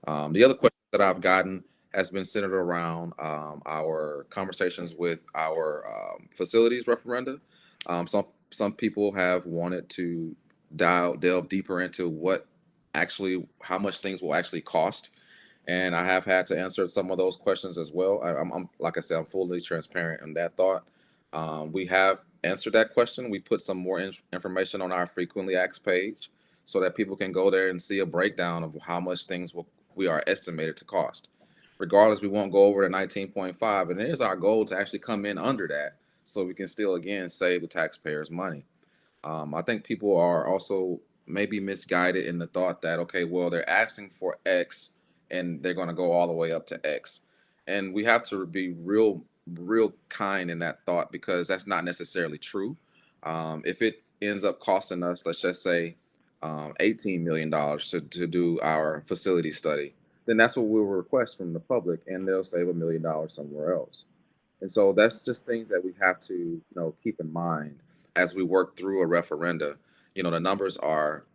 The other question that I've gotten has been centered around our conversations with our facilities referenda. Some people have wanted to delve deeper into how much things will actually cost, and I have had to answer some of those questions as well. I'm like I said, I'm fully transparent in that thought. We have answered that question. We put some more information on our frequently asked page so that people can go there and see a breakdown of how much we are estimated to cost. Regardless, we won't go over the 19.5, and it is our goal to actually come in under that so we can still again save the taxpayers money. I think people are also maybe misguided in the thought that, okay, well, they're asking for X and they're going to go all the way up to X. And we have to be real kind in that thought because that's not necessarily true. If it ends up costing us, let's just say, $18 million to do our facility study, then that's what we'll request from the public and they'll save $1 million somewhere else. And so that's just things that we have to, keep in mind as we work through a referenda. The numbers are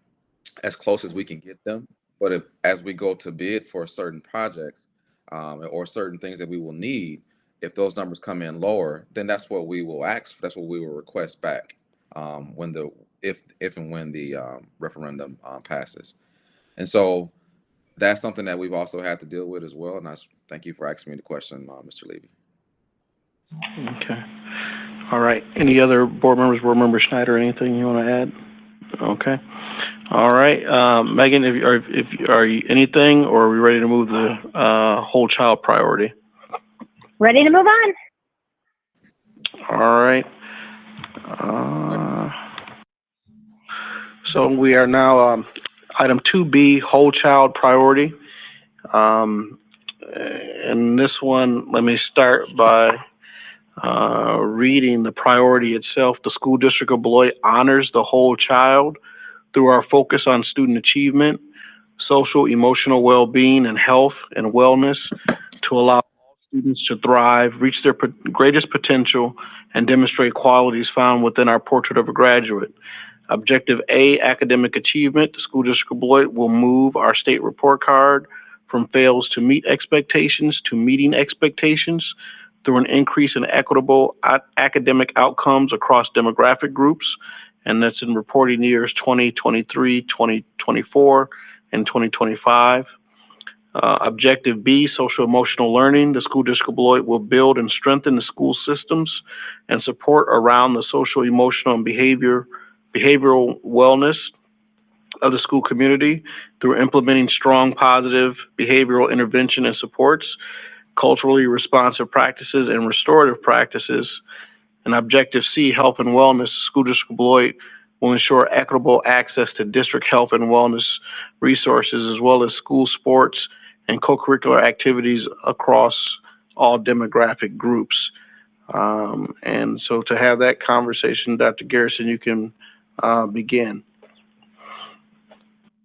as close as we can get them. But as we go to bid for certain projects or certain things that we will need, if those numbers come in lower, then that's what we will ask. That's what we will request back when the if and when the referendum passes. And so that's something that we've also had to deal with as well. And thank you for asking me the question, Mr. Levy. Okay. All right. Any other board members, board member Schneider, anything you want to add? Okay. All right. Megan, are you anything, or are we ready to move the whole child priority? Ready to move on. All right. So we are now item 2B, whole child priority. And this one, let me start by reading the priority itself. The School District of Beloit honors the whole child through our focus on student achievement, social, emotional well-being, and health and wellness to allow all students to thrive, reach their greatest potential, and demonstrate qualities found within our portrait of a graduate. Objective A, academic achievement. The School District of Beloit will move our state report card from fails to meet expectations to meeting expectations through an increase in equitable academic outcomes across demographic groups, and that's in reporting years 2023, 2024, and 2025. Objective B, social emotional learning. The School District of Beloit will build and strengthen the school systems and support around the social, emotional, and behavioral wellness of the school community through implementing strong, positive behavioral intervention and supports, culturally responsive practices, and restorative practices. And Objective C, health and wellness. School District of Beloit will ensure equitable access to district health and wellness resources, as well as school sports and co-curricular activities across all demographic groups. And so to have that conversation, Dr. Garrison, you can begin.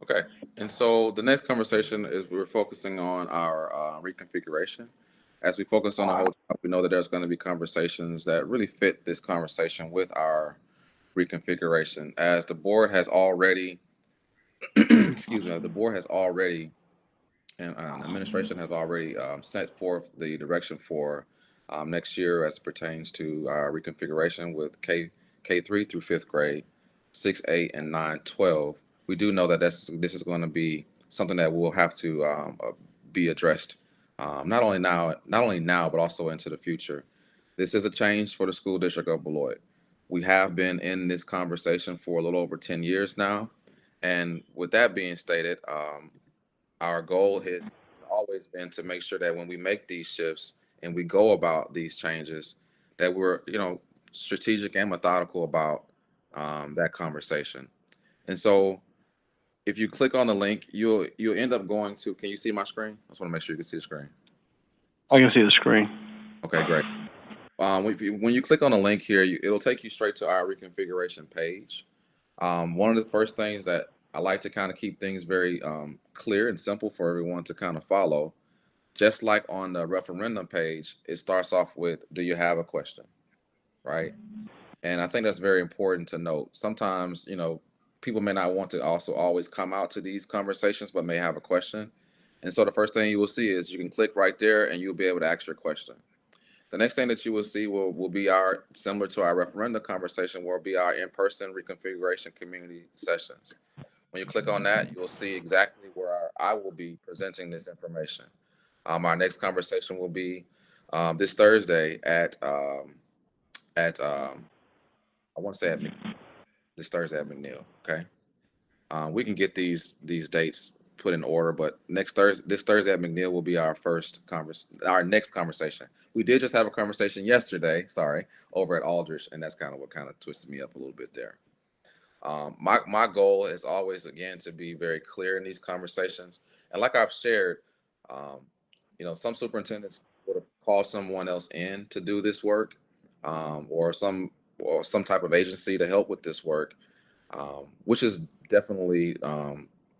Okay. And so the next conversation is we're focusing on our reconfiguration. As we focus on the whole time, we know that there's going to be conversations that really fit this conversation with our reconfiguration. As the board has already, excuse me, the board has already, and administration has already set forth the direction for next year as it pertains to our reconfiguration with K3 through fifth grade, 6, 8, and 9, 12. We do know that this is going to be something that will have to be addressed not only now, but also into the future. This is a change for the School District of Beloit. We have been in this conversation for a little over 10 years now. And with that being stated, our goal has always been to make sure that when we make these shifts and we go about these changes, that we're, strategic and methodical about that conversation. And so if you click on the link, you'll end up going to, can you see my screen? I just want to make sure you can see the screen. I can see the screen. Okay, great. When you click on the link here, it'll take you straight to our reconfiguration page. One of the first things that I like to kind of keep things very clear and simple for everyone to kind of follow. Just like on the referendum page, it starts off with, do you have a question? Right? And I think that's very important to note. Sometimes, people may not want to also always come out to these conversations, but may have a question. And so the first thing you will see is you can click right there and you'll be able to ask your question. The next thing that you will see will be our, similar to our referendum conversation, will be our in-person reconfiguration community sessions. When you click on that, you'll see exactly where I will be presenting this information. Our next conversation will be this Thursday at I want to say at this Thursday at McNeil. Okay, we can get these dates put in order, but this Thursday at McNeil will be our next conversation. We did just have a conversation yesterday, sorry, over at Aldrich, and that's kind of what kind of twisted me up a little bit there. My goal is always, again, to be very clear in these conversations, and like I've shared, um, some superintendents would have called someone else in to do this work, or some type of agency to help with this work, which is definitely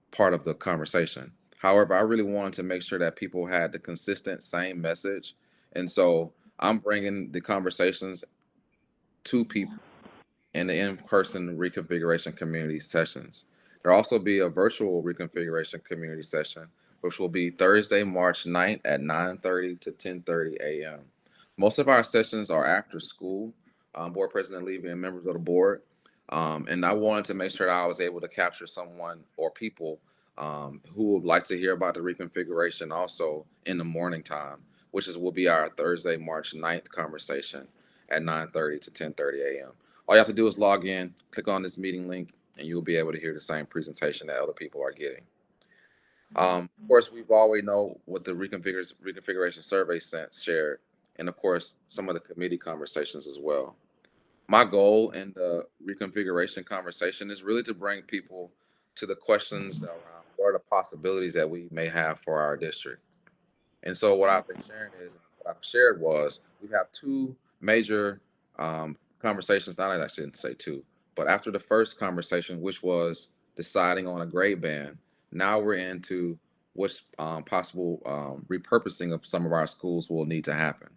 part of the conversation. However, I really wanted to make sure that people had the consistent same message, and so I'm bringing the conversations to people in the in-person reconfiguration community sessions. There'll also be a virtual reconfiguration community session, which will be Thursday, March 9th at 9:30 to 10:30 a.m. Most of our sessions are after school, Board President Levy and members of the board. And I wanted to make sure that I was able to capture someone or people who would like to hear about the reconfiguration also in the morning time, will be our Thursday, March 9th conversation at 9:30 to 10:30 a.m. All you have to do is log in, click on this meeting link, and you'll be able to hear the same presentation that other people are getting. Of course, we've already know what the reconfiguration survey shared, and of course, some of the committee conversations as well. My goal in the reconfiguration conversation is really to bring people to the questions around what are the possibilities that we may have for our district. And so what I've been sharing is, what I've shared was, we have two major conversations. Not, I shouldn't say two, but after the first conversation, which was deciding on a grade band, now we're into what's possible repurposing of some of our schools will need to happen.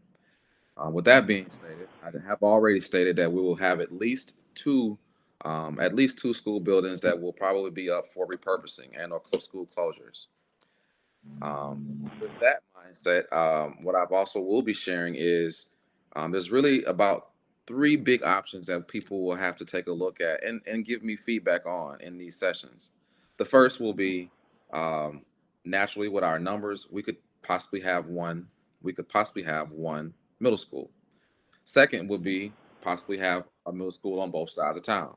With that being stated, I have already stated that we will have at least two school buildings that will probably be up for repurposing and or school closures. With that mindset, what I've also will be sharing is there's really about three big options that people will have to take a look at and give me feedback on in these sessions. The first will be naturally, with our numbers, we could possibly have one middle school. Second would be possibly have a middle school on both sides of town.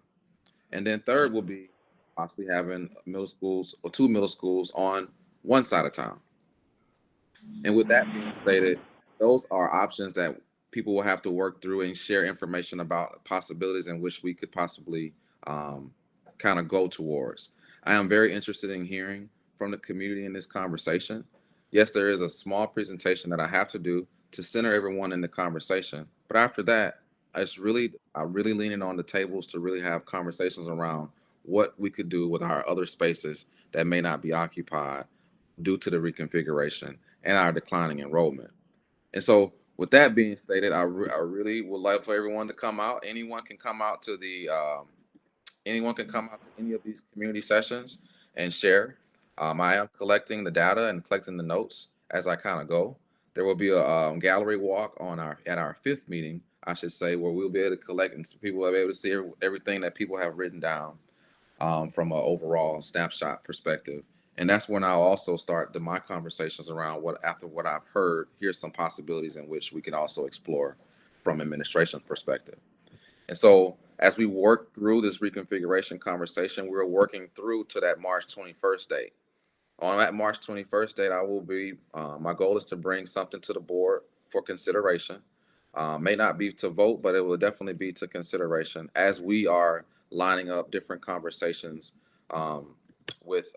And then third will be possibly having middle schools or two middle schools on one side of town. And with that being stated, those are options that people will have to work through and share information about possibilities in which we could possibly kind of go towards. I am very interested in hearing from the community in this conversation. Yes, there is a small presentation that I have to do to center everyone in the conversation. But after that, I'm really leaning on the tables to really have conversations around what we could do with our other spaces that may not be occupied due to the reconfiguration and our declining enrollment. And so, with that being stated, I really would like for everyone to come out. Anyone can come out to any of these community sessions and share. I am collecting the data and collecting the notes as I kind of go. There will be a gallery walk at our fifth meeting, I should say, where we'll be able to collect and some people will be able to see everything that people have written down from an overall snapshot perspective. And that's when I'll also start my conversations around after what I've heard, here's some possibilities in which we can also explore from administration perspective. And so as we work through this reconfiguration conversation, we're working through to that March 21st date. On that March 21st date, my goal is to bring something to the board for consideration. May not be to vote, but it will definitely be to consideration as we are lining up different conversations with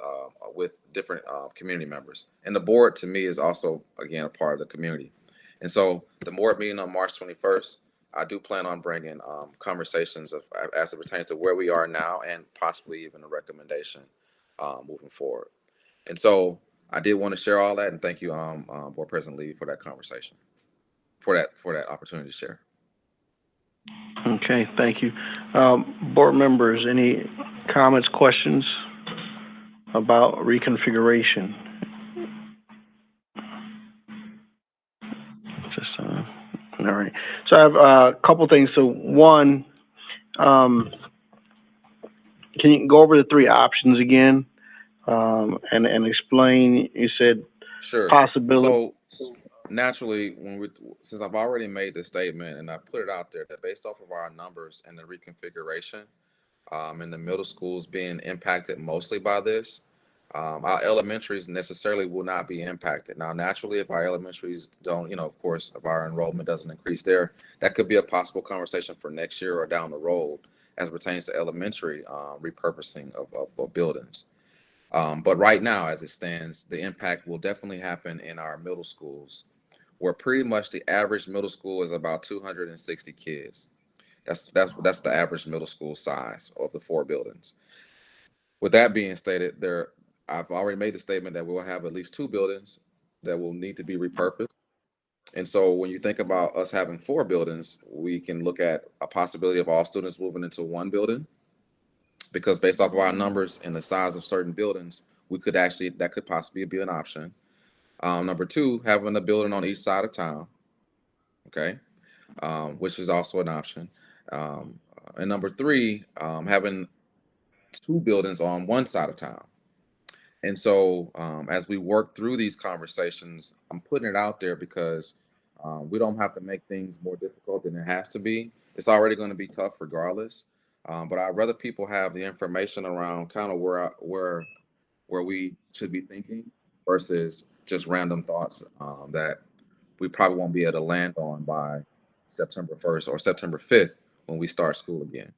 different community members. And the board, to me, is also, again, a part of the community. And so the board meeting on March 21st, I do plan on bringing conversations as it pertains to where we are now and possibly even a recommendation moving forward. And so I did want to share all that, and thank you, Board President Levy, for that conversation, for that opportunity to share. Okay, thank you. Board members, any comments, questions about reconfiguration? So I have a couple things. So one, can you go over the three options again, and explain? You said Sure. possibility. So naturally, since I've already made the statement and I put it out there that based off of our numbers and the reconfiguration, and the middle schools being impacted mostly by this, our elementaries necessarily will not be impacted. Now, naturally, if our elementaries don't, of course, if our enrollment doesn't increase there, that could be a possible conversation for next year or down the road as pertains to elementary repurposing of buildings. But right now, as it stands, the impact will definitely happen in our middle schools, where pretty much the average middle school is about 260 kids. That's the average middle school size of the four buildings. With that being stated, I've already made the statement that we will have at least two buildings that will need to be repurposed. And so when you think about us having four buildings, we can look at a possibility of all students moving into one building, because based off of our numbers and the size of certain buildings, that could possibly be an option. Number two, having a building on each side of town, okay, which is also an option. And number three, having two buildings on one side of town. And so, as we work through these conversations, I'm putting it out there because we don't have to make things more difficult than it has to be. It's already going to be tough regardless. But I'd rather people have the information around kind of where we should be thinking versus just random thoughts that we probably won't be able to land on by September 1st or September 5th when we start school again.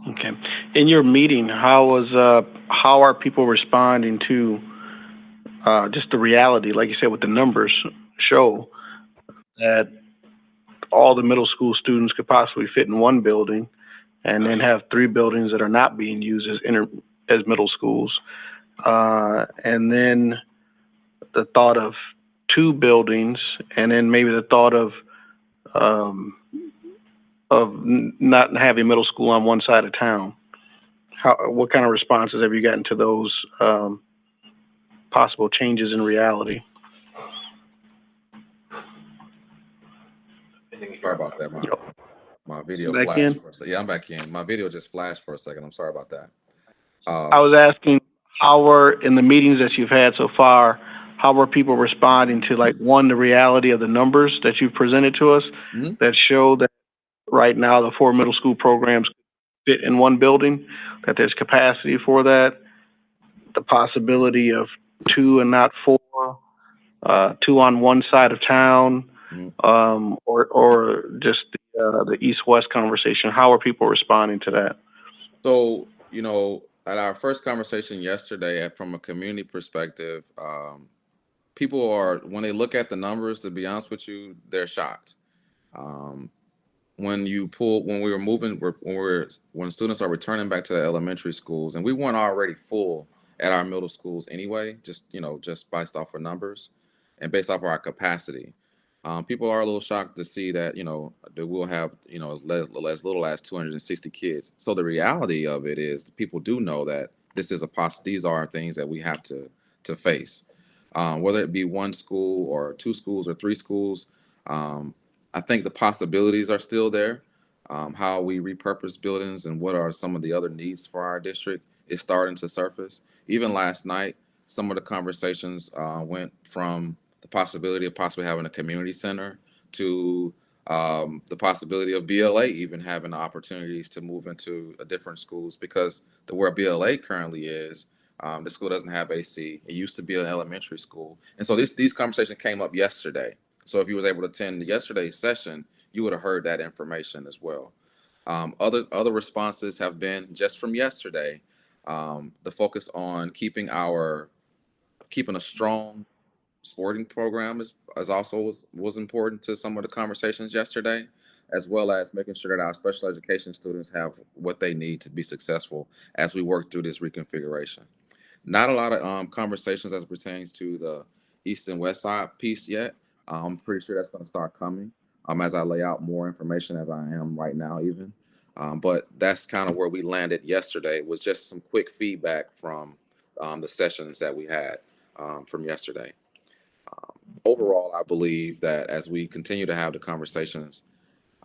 Okay. In your meeting, how are people responding to just the reality, like you said, what the numbers show that all the middle school students could possibly fit in one building, and then have three buildings that are not being used as middle schools, and then the thought of two buildings, and then maybe the thought of not having middle school on one side of town. What kind of responses have you gotten to those possible changes in reality? Sorry about that. My video Back flashed in? for a second. Yeah, I'm back in. My video just flashed for a second. I'm sorry about that. I was asking, how are, in the meetings that you've had so far, how are people responding to, like, one, the reality of the numbers that you've presented to us that show that right now the four middle school programs fit in one building, that there's capacity for that, the possibility of two and not four, two on one side of town, or just the east-west conversation? How are people responding to that? So, at our first conversation yesterday, from a community perspective, people are, when they look at the numbers, to be honest with you, they're shocked. When students are returning back to the elementary schools, and we weren't already full at our middle schools anyway, just based off of numbers and based off of our capacity. People are a little shocked to see that, that we'll have, as little as 260 kids. So the reality of it is people do know that these are things that we have to face. Whether it be one school or two schools or three schools, I think the possibilities are still there. How we repurpose buildings and what are some of the other needs for our district is starting to surface. Even last night, some of the conversations went from the possibility of possibly having a community center to the possibility of BLA even having the opportunities to move into different schools, because where BLA currently is, the school doesn't have AC. It used to be an elementary school. And so these conversations came up yesterday. So if you was able to attend yesterday's session, you would have heard that information as well. Other responses have been just from yesterday, the focus on keeping a strong sporting program is also was important to some of the conversations yesterday, as well as making sure that our special education students have what they need to be successful as we work through this reconfiguration. Not a lot of conversations as it pertains to the east and west side piece yet. I'm pretty sure that's going to start coming as I lay out more information, as I am right now even. But that's kind of where we landed yesterday, was just some quick feedback from the sessions that we had from yesterday. overall, I believe that as we continue to have the conversations,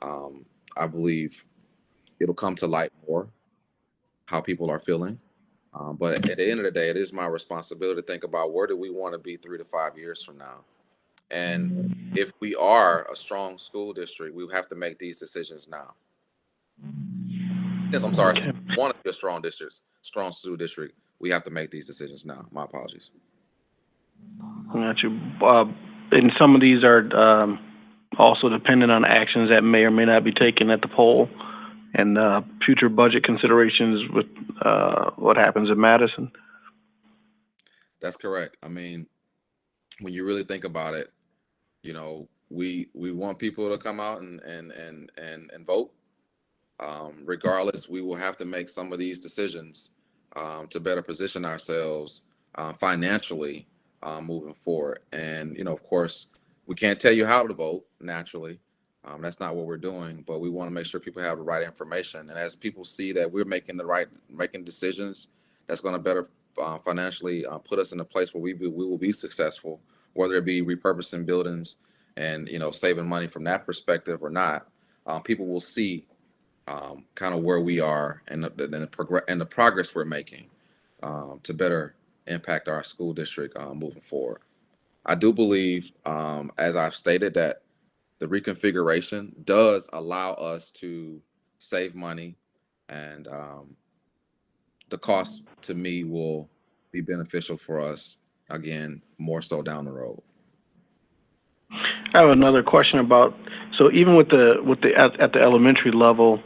I believe it'll come to light more how people are feeling. But at the end of the day, it is my responsibility to think about where do we want to be 3 to 5 years from now. And if we are a strong school district, we have to make these decisions now. Yes, I'm sorry. Okay. Want to be a strong school district, we have to make these decisions now. My apologies. Got you. And some of these are also dependent on actions that may or may not be taken at the poll and future budget considerations with what happens in Madison. That's correct. I mean, when you really think about it, we want people to come out and vote. Regardless, we will have to make some of these decisions to better position ourselves financially moving forward. And of course, we can't tell you how to vote naturally. That's not what we're doing, but we want to make sure people have the right information. And as people see that we're making decisions that's going to better financially put us in a place where we will be successful, whether it be repurposing buildings and saving money from that perspective or not. People will see kind of where we are and the progress we're making to better impact our school district moving forward. I do believe, as I've stated, that the reconfiguration does allow us to save money, and the cost to me will be beneficial for us again, more so down the road. I have another question about, so even with the at the elementary level,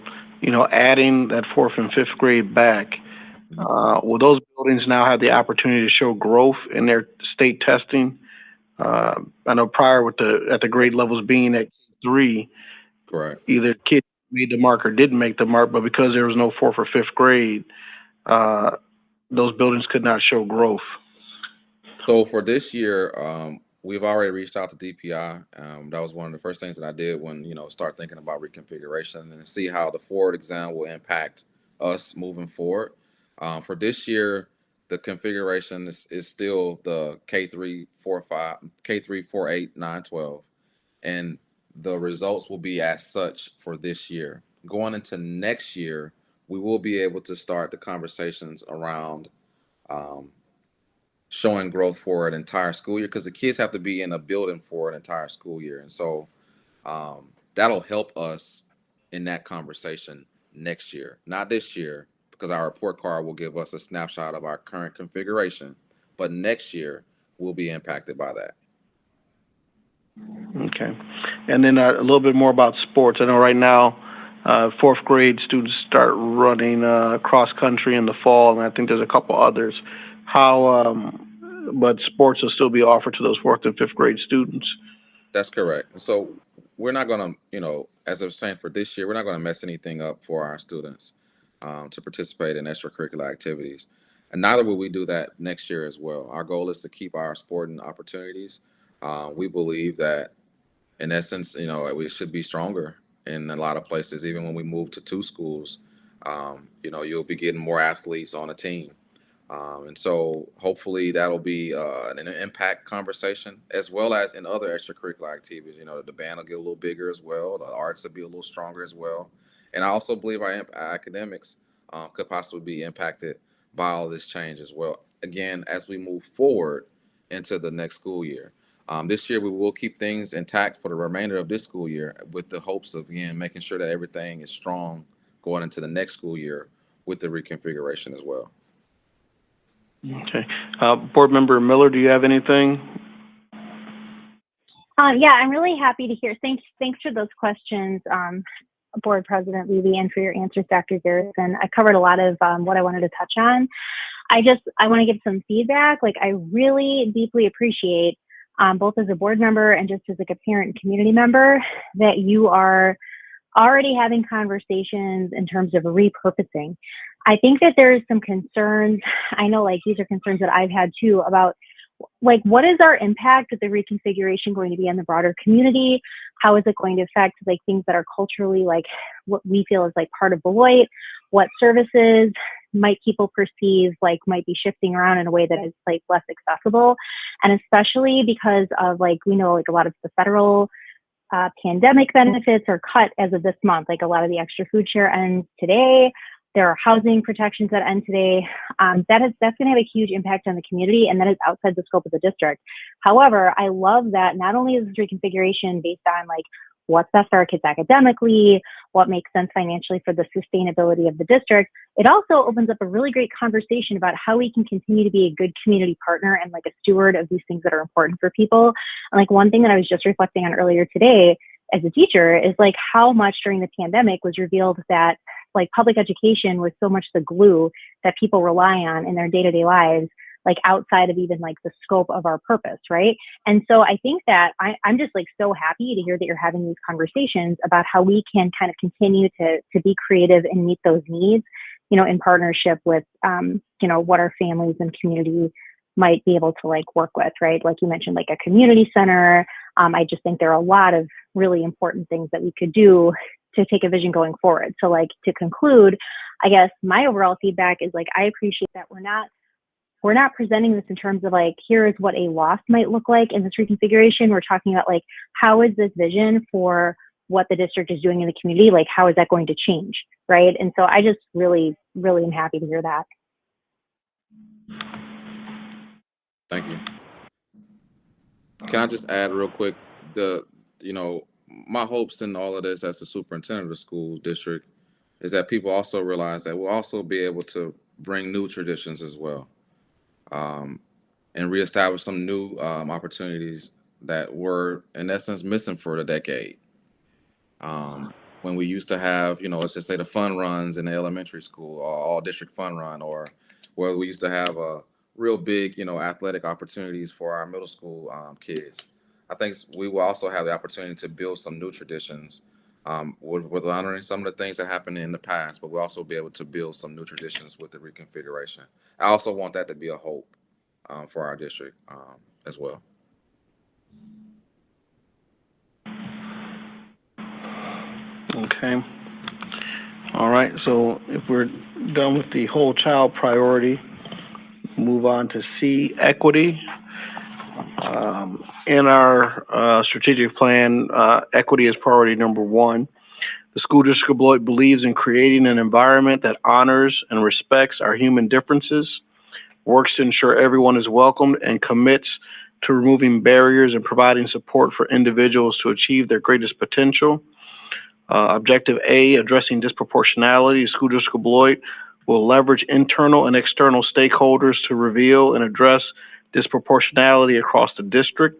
adding that fourth and fifth grade back, will those buildings now have the opportunity to show growth in their state testing? I know prior at the grade levels being at 3, Correct. either kids made the mark or didn't make the mark, but because there was no fourth or fifth grade, those buildings could not show growth. So for this year, we've already reached out to DPI. That was one of the first things that I did when start thinking about reconfiguration and see how the forward exam will impact us moving forward. For this year, the configuration is still the K3, 4, 5, K3, 4, 8, 9, 12, and the results will be as such for this year. Going into next year, we will be able to start the conversations around showing growth for an entire school year, because the kids have to be in a building for an entire school year. And so that'll help us in that conversation next year, not this year, because our report card will give us a snapshot of our current configuration. But next year, we'll be impacted by that. Okay. And then a little bit more about sports. I know right now, fourth grade students start running cross country in the fall, and I think there's a couple others. But sports will still be offered to those fourth and fifth grade students. That's correct. So we're not going to, as I was saying, for this year, we're not going to mess anything up for our students to participate in extracurricular activities. And neither will we do that next year as well. Our goal is to keep our sporting opportunities. We believe that, in essence, we should be stronger in a lot of places. Even when we move to 2 schools, you'll be getting more athletes on a team. And so hopefully that'll be an impact conversation, as well as in other extracurricular activities. The band will get a little bigger as well. The arts will be a little stronger as well. And I also believe our academics could possibly be impacted by all this change as well. Again, as we move forward into the next school year. This year, we will keep things intact for the remainder of this school year with the hopes of, again, making sure that everything is strong going into the next school year with the reconfiguration as well. Okay. Board Member Miller, do you have anything? Yeah, I'm really happy to hear. Thanks for those questions, Board President Levy, and for your answers, Dr. Garrison. I covered a lot of what I wanted to touch on. I want to give some feedback. I really deeply appreciate, both as a board member and just as a parent and community member, that you are already having conversations in terms of repurposing. I think that there's some concerns. I know these are concerns that I've had too about what is our impact with the reconfiguration going to be on the broader community? How is it going to affect things that are culturally what we feel is part of Beloit? What services might people perceive like might be shifting around in a way that is like less accessible. And especially because of like, we know like a lot of the federal pandemic benefits are cut as of this month. Like a lot of the extra food share ends today. There are housing protections that end today. That's going to have a huge impact on the community, and that is outside the scope of the district. However, I love that not only is this reconfiguration based on like what's best for our kids academically, what makes sense financially for the sustainability of the district, it also opens up a really great conversation about how we can continue to be a good community partner and like a steward of these things that are important for people. And like one thing that I was just reflecting on earlier today as a teacher is like how much during the pandemic was revealed that like public education was so much the glue that people rely on in their day-to-day lives, like outside of even like the scope of our purpose, right? And so I think that I'm just like so happy to hear that you're having these conversations about how we can kind of continue to be creative and meet those needs, you know, in partnership with, you know, what our families and community might be able to like work with, right? Like you mentioned, like a community center. I just think there are a lot of really important things that we could do to take a vision going forward. So like to conclude, I guess my overall feedback is like, I appreciate that we're not presenting this in terms of like, here is what a loss might look like in this reconfiguration. We're talking about like, how is this vision for what the district is doing in the community? Like, how is that going to change, right? And so I just really, really am happy to hear that. Thank you. Can I just add real quick, you know, my hopes in all of this as the superintendent of the school district is that people also realize that we'll also be able to bring new traditions as well, and reestablish some new opportunities that were in essence missing for a decade. When we used to have, you know, let's just say the fun runs in the elementary school, or all district fun run, or where we used to have a real big, you know, athletic opportunities for our middle school kids. I think we will also have the opportunity to build some new traditions, with honoring some of the things that happened in the past, but we'll also be able to build some new traditions with the reconfiguration. I also want that to be a hope for our district as well. Okay. All right. So if we're done with the whole child priority, move on to C, equity. In our strategic plan, equity is priority number one. The school district of Beloit believes in creating an environment that honors and respects our human differences, works to ensure everyone is welcomed, and commits to removing barriers and providing support for individuals to achieve their greatest potential. Objective A, addressing disproportionality. The school district of Beloit will leverage internal and external stakeholders to reveal and address disproportionality across the district.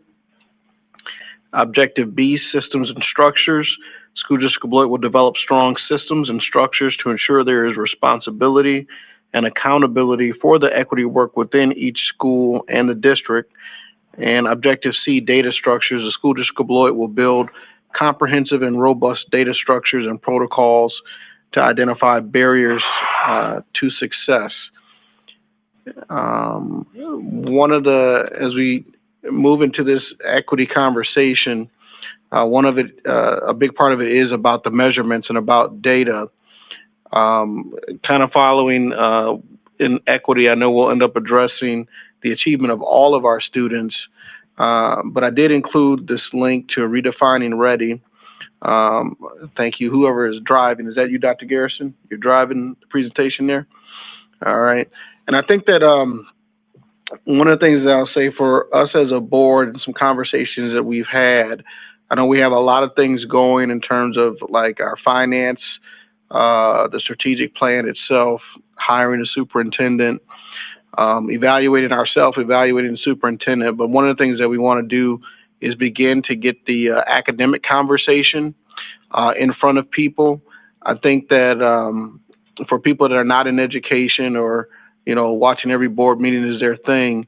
Objective B, systems and structures. School district of Beloit will develop strong systems and structures to ensure there is responsibility and accountability for the equity work within each school and the district. And objective C, data structures. The school district of Beloit will build comprehensive and robust data structures and protocols to identify barriers to success. As we move into this equity conversation, a big part of it is about the measurements and about data. Kind of following in equity, I know we'll end up addressing the achievement of all of our students, but I did include this link to Redefining Ready. Thank you. Whoever is driving, is that you, Dr. Garrison? You're driving the presentation there? All right. And I think that one of the things that I'll say for us as a board and some conversations that we've had, I know we have a lot of things going in terms of like our finance, the strategic plan itself, hiring a superintendent, evaluating ourselves, evaluating the superintendent. But one of the things that we want to do is begin to get the academic conversation in front of people. I think that for people that are not in education or, you know, watching every board meeting is their thing,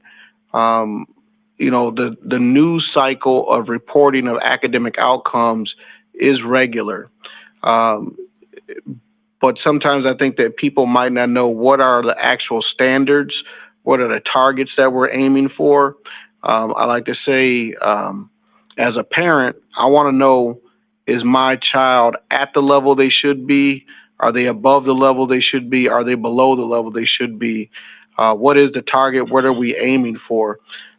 you know, the news cycle of reporting of academic outcomes is regular. But sometimes I think that people might not know what are the actual standards, what are the targets that we're aiming for. I like to say, as a parent, I want to know, is my child at the level they should be Are they above the level they should be? Are they below the level they should be? What is the target? What are we aiming for?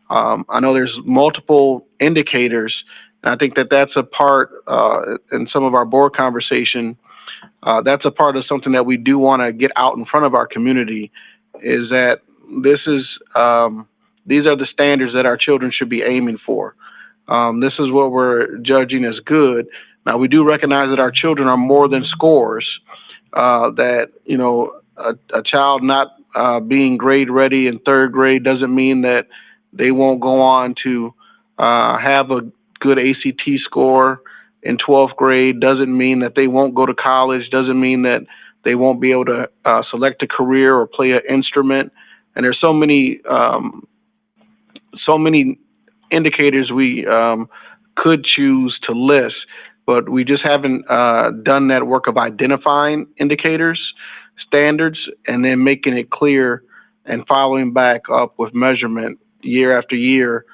I know there's multiple indicators, and I think that that's a part in some of our board conversation. That's a part of something that we do want to get out in front of our community, is that this is these are the standards that our children should be aiming for. This is what we're judging as good. Now, we do recognize that our children are more than scores. That, you know, a child not being grade ready in third grade doesn't mean that they won't go on to have a good ACT score in 12th grade, doesn't mean that they won't go to college, doesn't mean that they won't be able to select a career or play an instrument. And there's so many indicators we could choose to list, but we just haven't done that work of identifying indicators, standards, and then making it clear and following back up with measurement year after year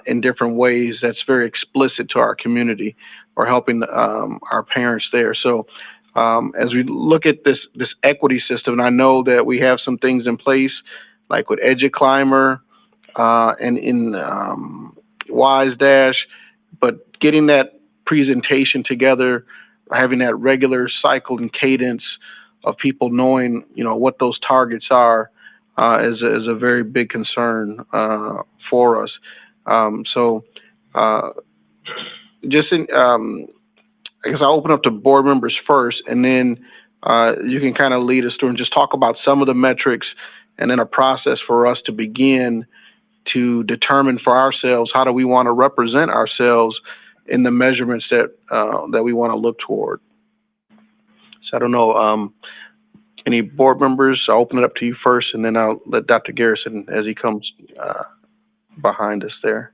in different ways that's very explicit to our community, or helping our parents there. So as we look at this equity system, and I know that we have some things in place, like with EduClimber and in Wise Dash, but getting that presentation together, having that regular cycle and cadence of people knowing, you know, what those targets are, is a very big concern for us. I guess I'll open up to board members first, and then you can kind of lead us through and just talk about some of the metrics, and then a process for us to begin to determine for ourselves how do we want to represent ourselves in the measurements that we want to look toward. So I don't know, any board members? I'll open it up to you first, and then I'll let Dr. Garrison as he comes behind us there.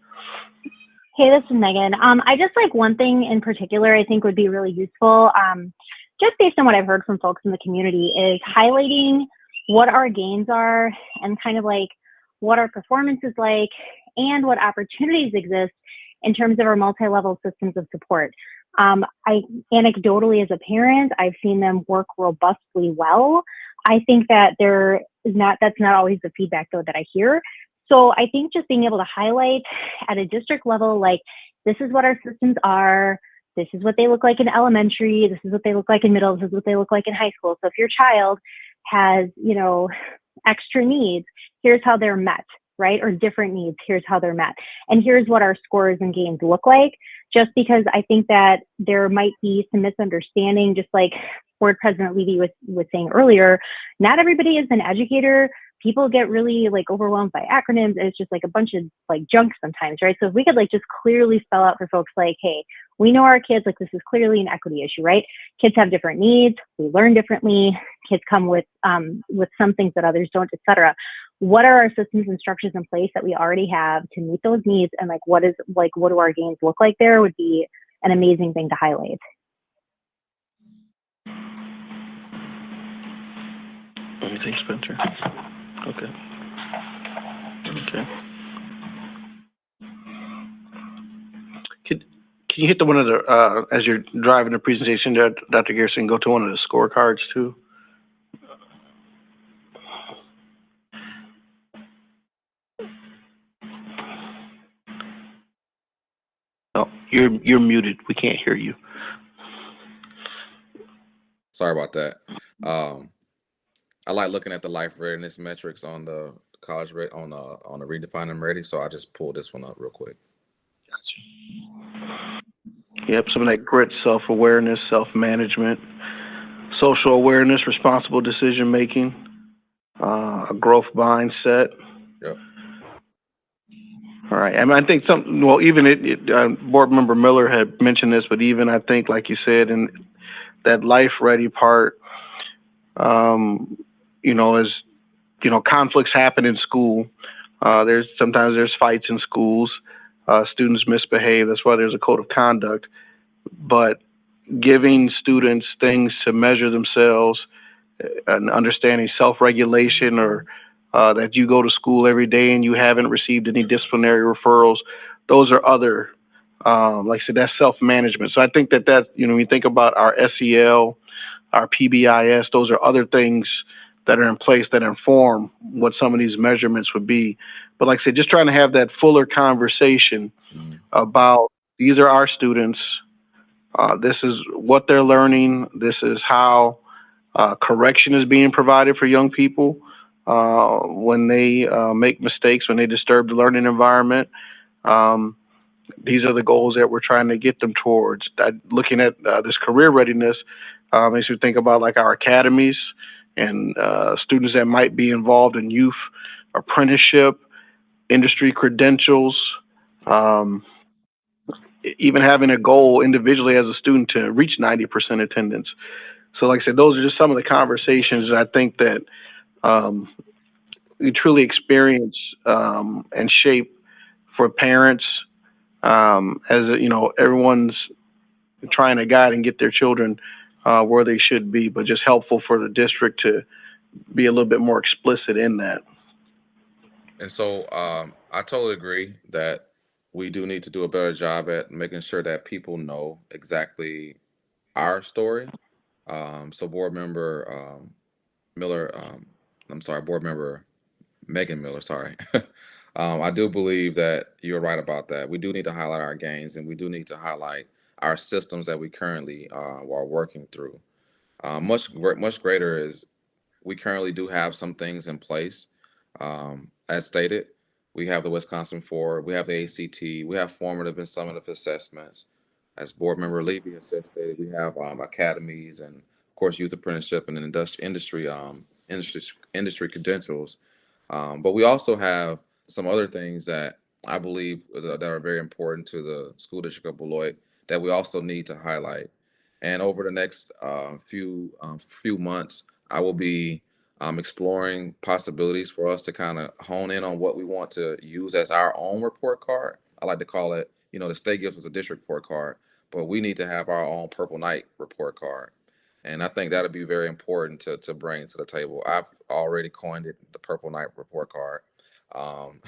Hey, this is Megan. I just like one thing in particular I think would be really useful, just based on what I've heard from folks in the community, is highlighting what our gains are and kind of like what our performance is like and what opportunities exist in terms of our multi-level systems of support. I anecdotally as a parent, I've seen them work robustly well. I think that that's not always the feedback though that I hear. So I think just being able to highlight at a district level, like, this is what our systems are, this is what they look like in elementary, this is what they look like in middle, this is what they look like in high school. So if your child has, you know, extra needs, here's how they're met, right? Or different needs, here's how they're met. And here's what our scores and gains look like, just because I think that there might be some misunderstanding, just like Board President Levy was saying earlier. Not everybody is an educator. People get really like overwhelmed by acronyms. It's just like a bunch of like junk sometimes, right? So if we could like just clearly spell out for folks like, hey, we know our kids, like this is clearly an equity issue, right? Kids have different needs. We learn differently. Kids come with some things that others don't, et cetera. What are our systems and structures in place that we already have to meet those needs? And like, what do our gains look like there would be an amazing thing to highlight. Anything, Spencer? Okay. Can you hit the one of the, as you're driving the presentation, Dr. Garrison, go to one of the scorecards too? No, you're muted. We can't hear you. Sorry about that. I like looking at the life readiness metrics on the college on the Redefine and Ready, so I just pulled this one up real quick. Gotcha. Yep, some of that grit, self-awareness, self-management, social awareness, responsible decision-making, a growth mindset. Yep. All right, and I think even Board Member Miller had mentioned this, but even I think, like you said, in that life-ready part, as conflicts happen in school. Sometimes there's fights in schools. Students misbehave. That's why there's a code of conduct. But giving students things to measure themselves and understanding self-regulation, or that you go to school every day and you haven't received any disciplinary referrals, those are other, like I said, that's self-management. So I think that when you think about our SEL, our PBIS. Those are other things that are in place that inform what some of these measurements would be. But like I said, just trying to have that fuller conversation about these are our students. This is what they're learning. This is how correction is being provided for young people when they make mistakes, when they disturb the learning environment. These are the goals that we're trying to get them towards. Looking at this career readiness makes me think about like our academies and students that might be involved in youth apprenticeship, industry credentials, even having a goal individually as a student to reach 90% attendance. So like I said, those are just some of the conversations that I think that we truly experience and shape for parents as, you know, everyone's trying to guide and get their children where they should be, but just helpful for the district to be a little bit more explicit in that. And so I totally agree that we do need to do a better job at making sure that people know exactly our story. So board member Miller, board member Megan Miller, sorry. I do believe that you're right about that. We do need to highlight our gains, and we do need to highlight our systems that we currently are working through. Much greater is we currently do have some things in place. As stated, we have the Wisconsin Forward, we have the ACT, we have formative and summative assessments. As board member Levy has said, stated, we have academies and, of course, youth apprenticeship and industry credentials. But we also have some other things that I believe that are very important to the school district of Beloit that we also need to highlight. And over the next few months, I will be exploring possibilities for us to kind of hone in on what we want to use as our own report card. I like to call it, you know, the state gives us a district report card, but we need to have our own Purple Knight report card. And I think that'll be very important to bring to the table. I've already coined it the Purple Knight report card. Um,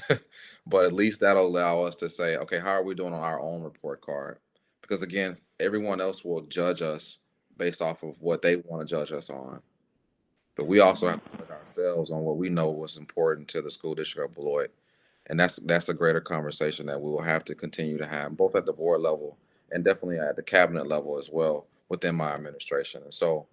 but at least that'll allow us to say, okay, how are we doing on our own report card? Because again, everyone else will judge us based off of what they want to judge us on. But we also have to judge ourselves on what we know was important to the school district of Beloit. And that's a greater conversation that we will have to continue to have, both at the board level and definitely at the cabinet level as well within my administration. And so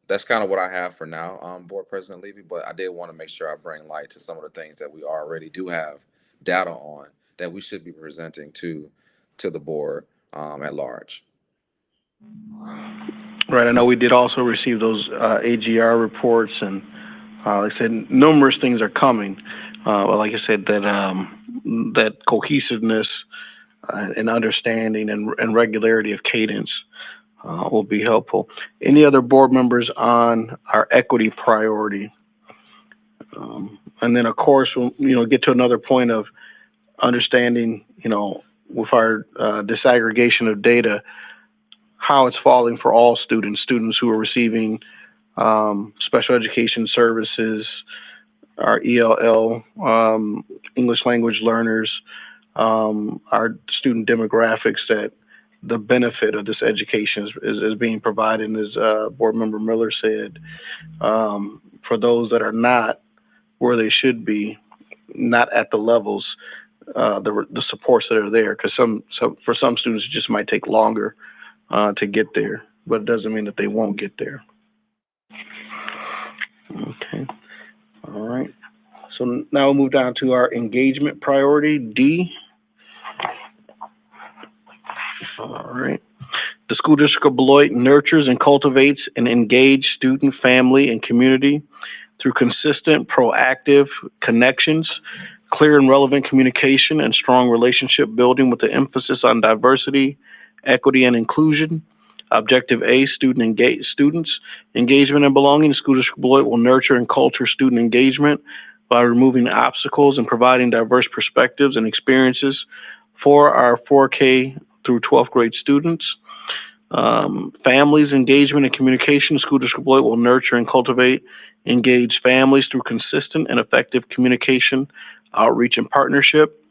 that's kind of what I have for now, Board President Levy. But I did want to make sure I bring light to some of the things that we already do have data on that we should be presenting to the board at large. Right. I know we did also receive those AGR reports, and like I said, numerous things are coming. But like I said, that cohesiveness and understanding and regularity of cadence will be helpful. Any other board members on our equity priority? And then, of course, we'll get to another point of understanding, with our disaggregation of data, how it's falling for all students who are receiving special education services, our ELL, English language learners, our student demographics, that the benefit of this education is being provided. And as Board Member Miller said, for those that are not where they should be, not at the levels, the supports that are there, because for some students it just might take longer to get there, but it doesn't mean that they won't get there. Okay. All right. So now we'll move down to our engagement priority, D. All right. The School District of Beloit nurtures and cultivates an engaged student, family, and community through consistent, proactive connections, clear and relevant communication, and strong relationship building with the emphasis on diversity, equity, and inclusion. Objective A, students engagement and belonging. The School District of Beloit will nurture and culture student engagement by removing obstacles and providing diverse perspectives and experiences for our 4K through 12th grade students. Families, engagement, and communication. The School District of Beloit will nurture and cultivate engaged families through consistent and effective communication, outreach, and partnership.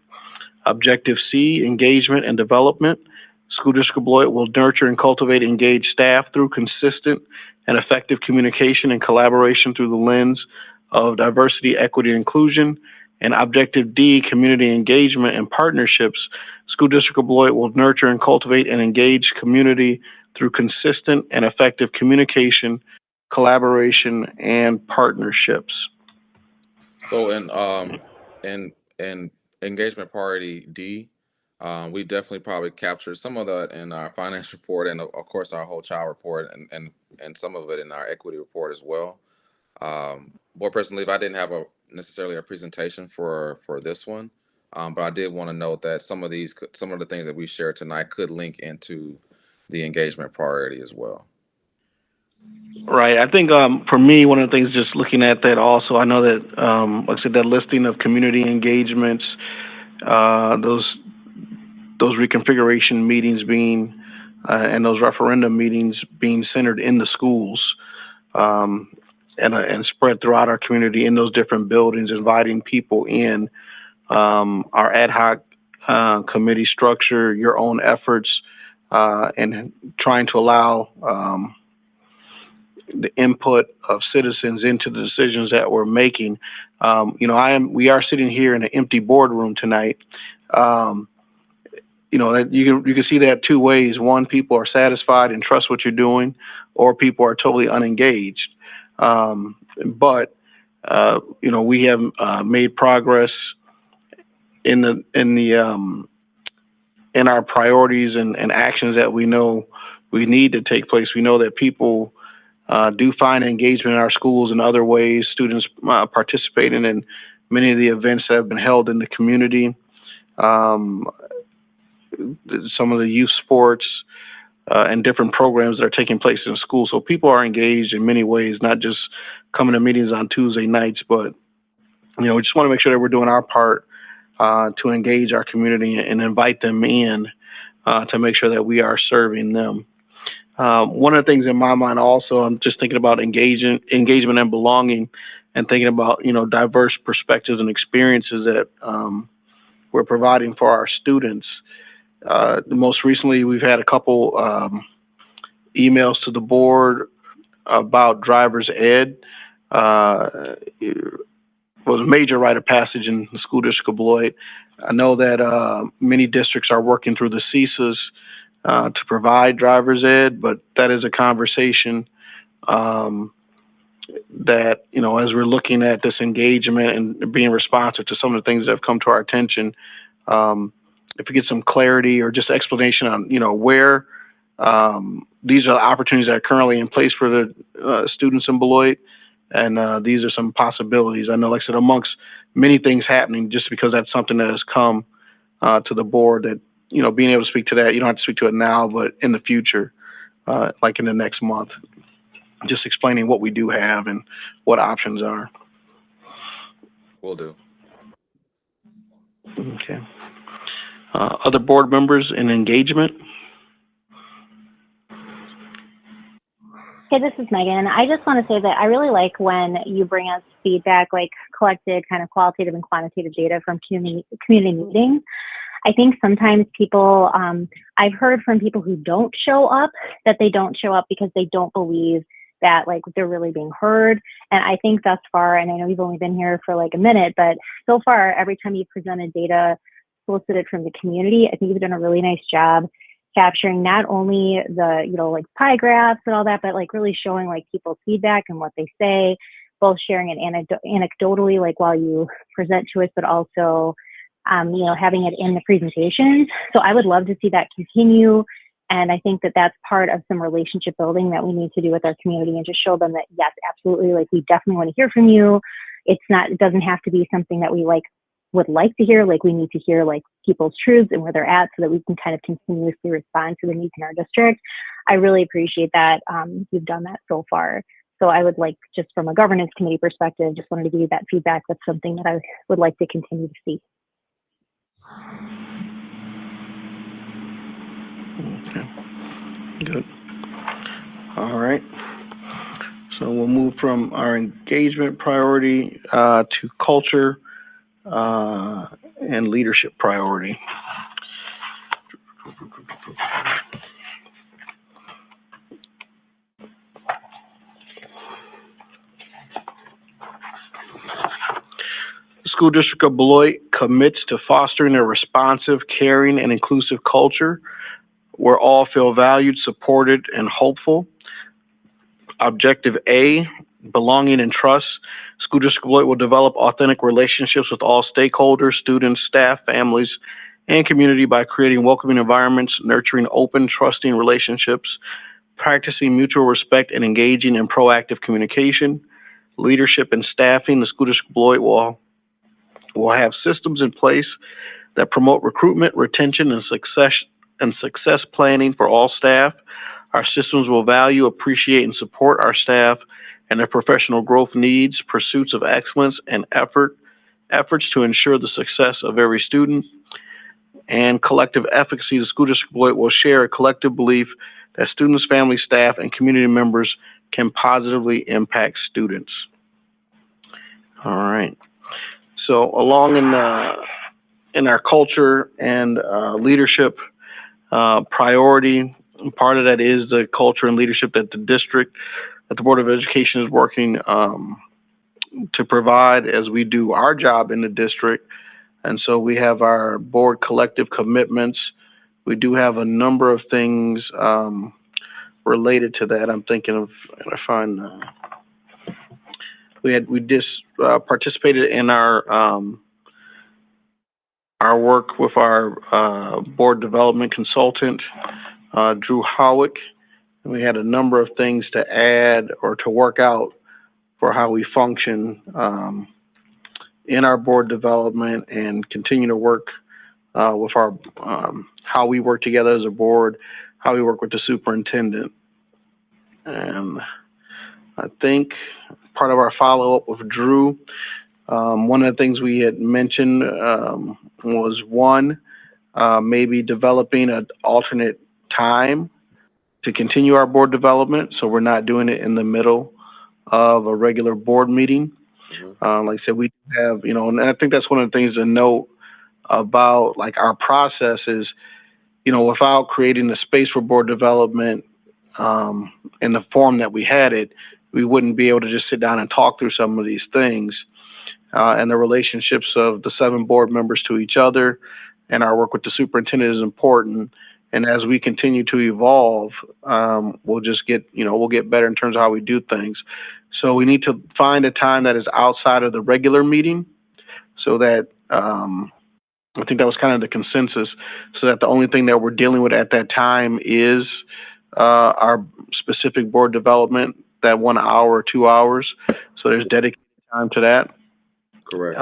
Objective C, engagement and development. School District of Beloit will nurture and cultivate engaged staff through consistent and effective communication and collaboration through the lens of diversity, equity, and inclusion. And Objective D, community engagement and partnerships. School District of Beloit will nurture and cultivate an engaged community through consistent and effective communication, collaboration, and partnerships. So in engagement priority D, we definitely probably captured some of that in our finance report and of course our whole child report and some of it in our equity report as well. Board President Leave, I didn't have necessarily a presentation for this one, but I did want to note that some of the things that we shared tonight could link into the engagement priority as well. Right. I think for me, one of the things just looking at that also, I know that, like I said, that listing of community engagements, those reconfiguration meetings being, and those referendum meetings being centered in the schools, and spread throughout our community in those different buildings, inviting people in, our ad hoc committee structure, your own efforts, and trying to allow the input of citizens into the decisions that we're making. We are sitting here in an empty boardroom tonight. You can see that two ways. One, people are satisfied and trust what you're doing, or people are totally unengaged. But we have made progress in our priorities and actions that we know we need to take place. We know that people do find engagement in our schools in other ways. Students participating in many of the events that have been held in the community. Some of the youth sports and different programs that are taking place in school. So people are engaged in many ways, not just coming to meetings on Tuesday nights, but we just want to make sure that we're doing our part to engage our community and invite them in to make sure that we are serving them. One of the things in my mind also, I'm just thinking about engagement and belonging, and thinking about diverse perspectives and experiences that we're providing for our students. Most recently, we've had a couple emails to the board about driver's ed. It was a major rite of passage in the School District of Beloit. I know that many districts are working through the CESAs to provide driver's ed, but that is a conversation that, as we're looking at this engagement and being responsive to some of the things that have come to our attention, if we get some clarity or just explanation on, where these are opportunities that are currently in place for the students in Beloit, and these are some possibilities. I know, like I said, amongst many things happening, just because that's something that has come to the board, that being able to speak to that, you don't have to speak to it now, but in the future, like in the next month, just explaining what we do have and what options are. Will do. Okay. Other board members in engagement? Hey, this is Megan. I just want to say that I really like when you bring us feedback, like collected kind of qualitative and quantitative data from community meetings. I think sometimes people, I've heard from people who don't show up, that they don't show up because they don't believe that they're really being heard. And I think thus far, and I know you've only been here for a minute, but so far, every time you've presented data solicited from the community, I think you've done a really nice job capturing not only the, pie graphs and all that, but really showing people's feedback and what they say, both sharing it anecdotally, while you present to us, but also, having it in the presentations. So I would love to see that continue. And I think that that's part of some relationship building that we need to do with our community, and just show them that, yes, absolutely, we definitely want to hear from you. It doesn't have to be something that we would like to hear. We need to hear people's truths and where they're at, so that we can kind of continuously respond to the needs in our district. I really appreciate that. You've done that so far. So I would just from a governance committee perspective, just wanted to give you that feedback. That's something that I would like to continue to see. Okay, good. All right. So we'll move from our engagement priority to culture and leadership priority. The School District of Beloit commits to fostering a responsive, caring, and inclusive culture where all feel valued, supported, and hopeful. Objective A, belonging and trust. School District of Beloit will develop authentic relationships with all stakeholders, students, staff, families, and community by creating welcoming environments, nurturing open, trusting relationships, practicing mutual respect, and engaging in proactive communication. Leadership and staffing. The School District of Beloit will have systems in place that promote recruitment, retention, and success planning for all staff. Our systems will value, appreciate, and support our staff and their professional growth needs, pursuits of excellence, and efforts to ensure the success of every student. And collective efficacy. The School District of Beloit will share a collective belief that students, families, staff, and community members can positively impact students. All right. So along in our culture and leadership priority, part of that is the culture and leadership that the Board of Education is working to provide as we do our job in the district. And so we have our board collective commitments. We do have a number of things related to that. I'm thinking of, and I find we just participated in our work with our board development consultant, Drew Howick. We had a number of things to add or to work out for how we function in our board development and continue to work with our how we work together as a board, how we work with the superintendent. And I think part of our follow-up with Drew, one of the things we had mentioned was maybe developing an alternate time to continue our board development, so we're not doing it in the middle of a regular board meeting. Like I said, we have, and I think that's one of the things to note about like our process is, without creating the space for board development in the form that we had it, we wouldn't be able to just sit down and talk through some of these things. And the relationships of the 7 board members to each other and our work with the superintendent is important. And as we continue to evolve, we'll just get, we'll get better in terms of how we do things. So we need to find a time that is outside of the regular meeting so that, I think that was kind of the consensus, so that the only thing that we're dealing with at that time is our specific board development, that 1 hour or 2 hours. So there's dedicated time to that. Correct.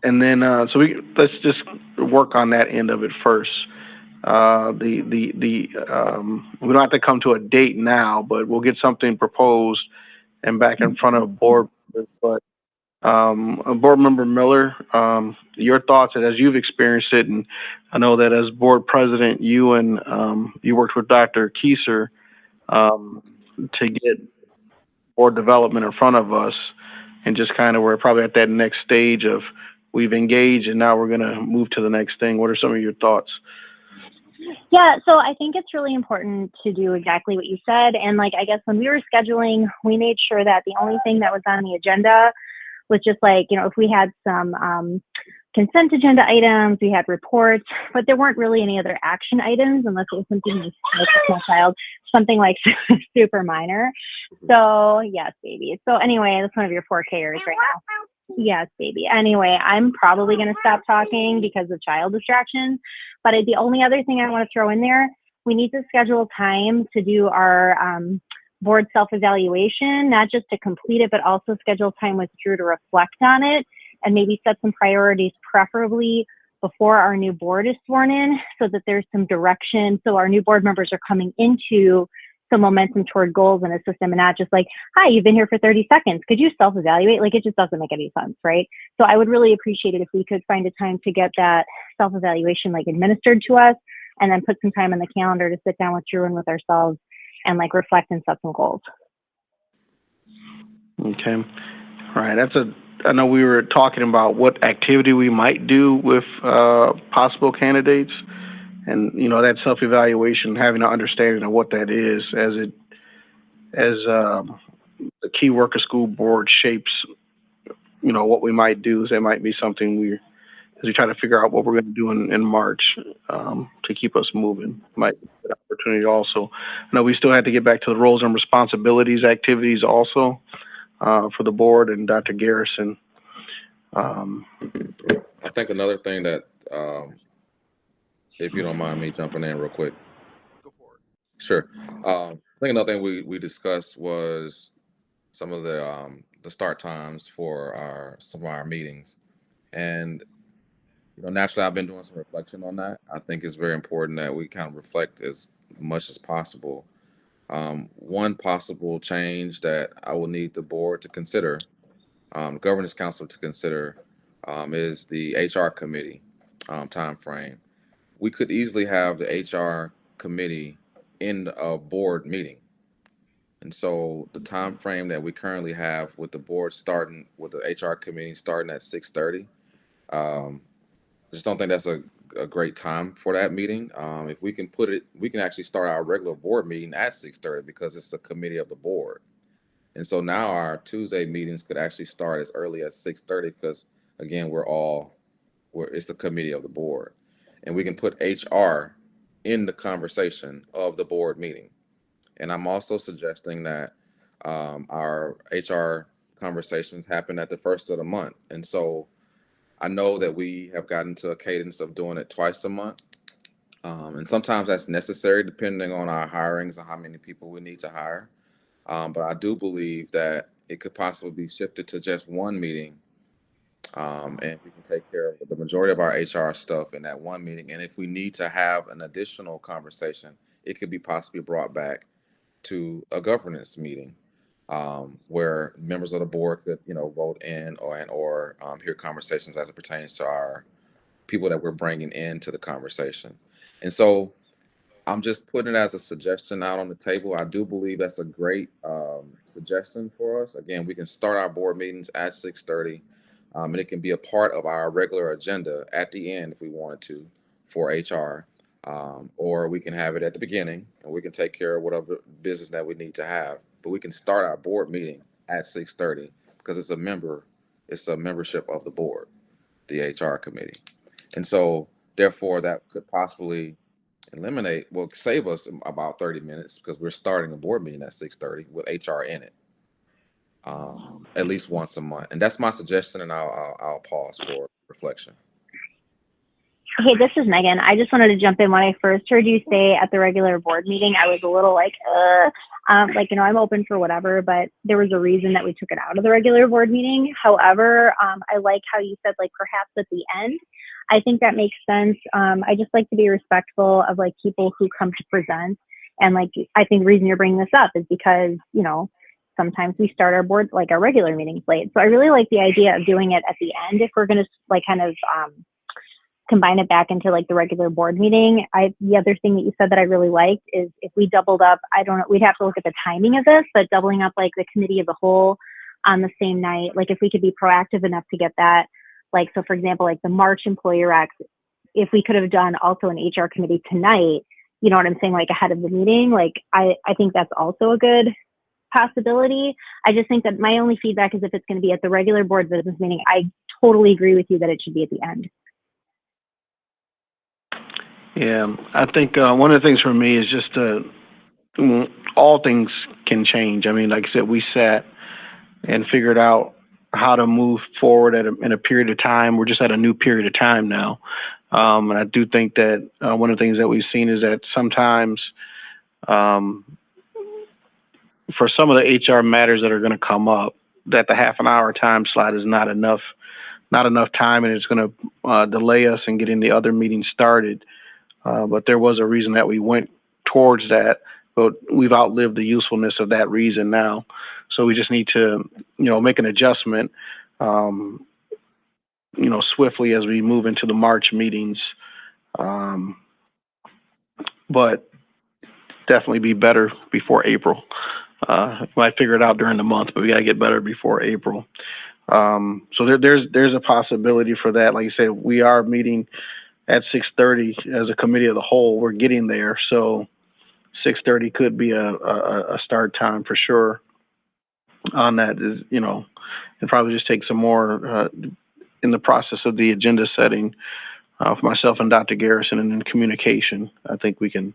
And then, let's just work on that end of it first. We don't have to come to a date now, but we'll get something proposed and back in front of board. But Board Member Miller, your thoughts as you've experienced it, and I know that as board president, you worked with Dr. Kieser to get board development in front of us, and just kind of we're probably at that next stage of we've engaged and now we're going to move to the next thing. What are some of your thoughts? Yeah, so I think it's really important to do exactly what you said. And I guess when we were scheduling, we made sure that the only thing that was on the agenda was just if we had some consent agenda items, we had reports, but there weren't really any other action items unless it was something like a small child, something like super minor. So yes, baby. So anyway, that's one of your 4Kers right now. Yes, baby. Anyway, I'm probably going to stop talking because of child distractions. But the only other thing I want to throw in there, we need to schedule time to do our board self-evaluation, not just to complete it, but also schedule time with Drew to reflect on it and maybe set some priorities, preferably before our new board is sworn in, so that there's some direction. So our new board members are coming into some momentum toward goals in a system and not just hi, you've been here for 30 seconds. Could you self-evaluate? It just doesn't make any sense, right? So I would really appreciate it if we could find a time to get that self-evaluation administered to us and then put some time on the calendar to sit down with Drew and with ourselves and reflect and set some goals. Okay. All right. I know we were talking about what activity we might do with possible candidates. And that self-evaluation, having an understanding of what that is, as the key worker school board shapes, what we might do. That might be something as we try to figure out what we're going to do in March to keep us moving. Might be an opportunity also. I know we still had to get back to the roles and responsibilities activities also for the board and Dr. Garrison. I think another thing that, if you don't mind me jumping in real quick. Go for it. Sure. I think another thing we discussed was some of the start times for some of our meetings, and naturally I've been doing some reflection on that. I think it's very important that we kind of reflect as much as possible. One possible change that I will need the board to consider, governance council to consider, is the HR committee time frame. We could easily have the HR committee in a board meeting. And so the time frame that we currently have with the board starting with the HR committee starting at 6:30, I just don't think that's a great time for that meeting. If we can we can actually start our regular board meeting at 6:30 because it's a committee of the board. And so now our Tuesday meetings could actually start as early as 6:30 because again, it's a committee of the board. And we can put HR in the conversation of the board meeting. And I'm also suggesting that our HR conversations happen at the first of the month. And so I know that we have gotten to a cadence of doing it twice a month. And sometimes that's necessary depending on our hirings and how many people we need to hire. But I do believe that it could possibly be shifted to just one meeting. And we can take care of the majority of our HR stuff in that one meeting. And if we need to have an additional conversation, it could be possibly brought back to a governance meeting where members of the board could, vote in or hear conversations as it pertains to our people that we're bringing into the conversation. And so I'm just putting it as a suggestion out on the table. I do believe that's a great suggestion for us. Again, we can start our board meetings at 6:30, and it can be a part of our regular agenda at the end if we wanted to for HR, or we can have it at the beginning, and we can take care of whatever business that we need to have. But we can start our board meeting at 6:30 because it's a membership of the board, the HR committee, and so therefore that could possibly save us about 30 minutes because we're starting a board meeting at 6:30 with HR in it, at least once a month. And that's my suggestion, and I'll pause for reflection. Hey, this is Megan. I just wanted to jump in. When I first heard you say at the regular board meeting, I was a little like, I'm open for whatever, but there was a reason that we took it out of the regular board meeting. However, I like how you said, perhaps at the end. I think that makes sense. I just like to be respectful of people who come to present. And I think the reason you're bringing this up is because, sometimes we start our board, our regular meetings late. So I really like the idea of doing it at the end if we're going to combine it back into the regular board meeting. The other thing that you said that I really liked is if we doubled up, I don't know, we'd have to look at the timing of this, but doubling up the committee of the whole on the same night, if we could be proactive enough to get that, so for example, the March employee recs, if we could have done also an HR committee tonight, you know what I'm saying, ahead of the meeting, I think that's also a good possibility. I just think that my only feedback is if it's going to be at the regular board business meeting, I totally agree with you that it should be at the end. Yeah, I think one of the things for me is just all things can change. I mean, like I said, we sat and figured out how to move forward in a period of time. We're just at a new period of time now. And I do think that one of the things that we've seen is that sometimes for some of the HR matters that are going to come up, that the half an hour time slot is not enough time, and it's going to delay us in getting the other meeting started. But there was a reason that we went towards that, but we've outlived the usefulness of that reason now. So we just need to, make an adjustment, swiftly as we move into the March meetings. But definitely be better before April. Might figure it out during the month, but we got to get better before April. So there's a possibility for that. Like you said, we are meeting at 6:30 as a committee of the whole. We're getting there, so 6:30 could be a start time for sure. On that is, and probably just take some more in the process of the agenda setting for myself and Dr. Garrison, and in communication. I think we can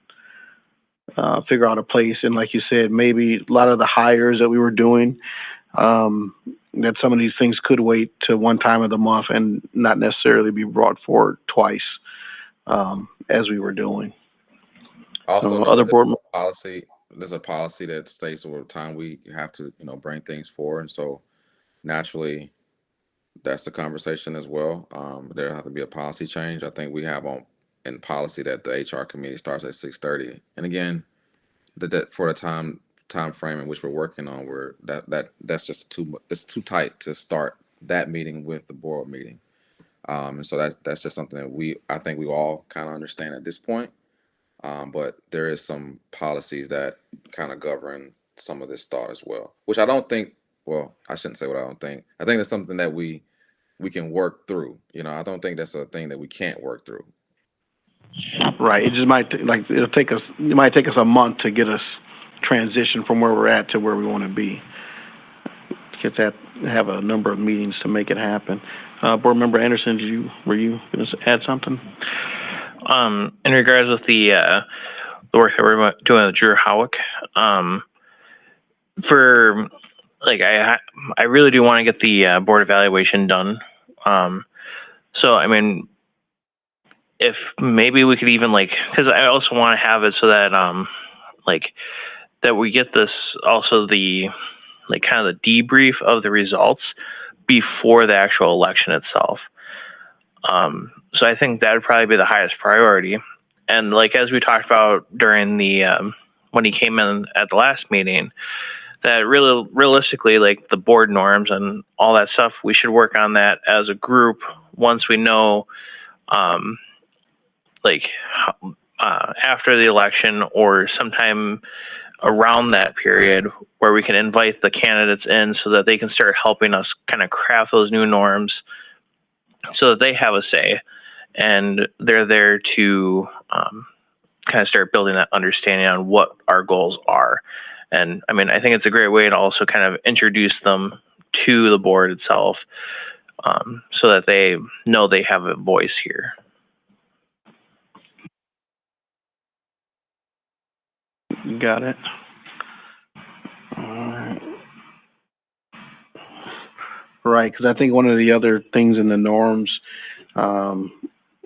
figure out a place. And like you said, maybe a lot of the hires that we were doing, that some of these things could wait to one time of the month and not necessarily be brought forward twice as we were doing. Also, other board policy. There's a policy that states over time we have to, bring things forward, and so naturally, that's the conversation as well. There have to be a policy change. I think we have in policy that the HR committee starts at 6:30, and again, for the time frame in which we're working on, that's just it's too tight to start that meeting with the board meeting, and so that's just something that I think we all kind of understand at this point. But there is some policies that kind of govern some of this thought as well, which I don't think. Well, I shouldn't say what I don't think. I think that's something that we can work through. I don't think that's a thing that we can't work through. Right. It just might it might take us a month to get us transition from where we're at to where we want to be. Have a number of meetings to make it happen. Board Member Anderson, were you going to add something? In regards with the work that we're doing with Drew Howick, I really do want to get the board evaluation done. So I mean, if maybe we could even because I also want to have it so that that we get this also the kind of the debrief of the results before the actual election itself. So I think that would probably be the highest priority. And as we talked about during the when he came in at the last meeting, that really realistically, the board norms and all that stuff, we should work on that as a group once we know, after the election or sometime around that period where we can invite the candidates in so that they can start helping us kind of craft those new norms so that they have a say and they're there to kind of start building that understanding on what our goals are. And I mean, I think it's a great way to also kind of introduce them to the board itself so that they know they have a voice here. Got it. Right, because I think one of the other things in the norms,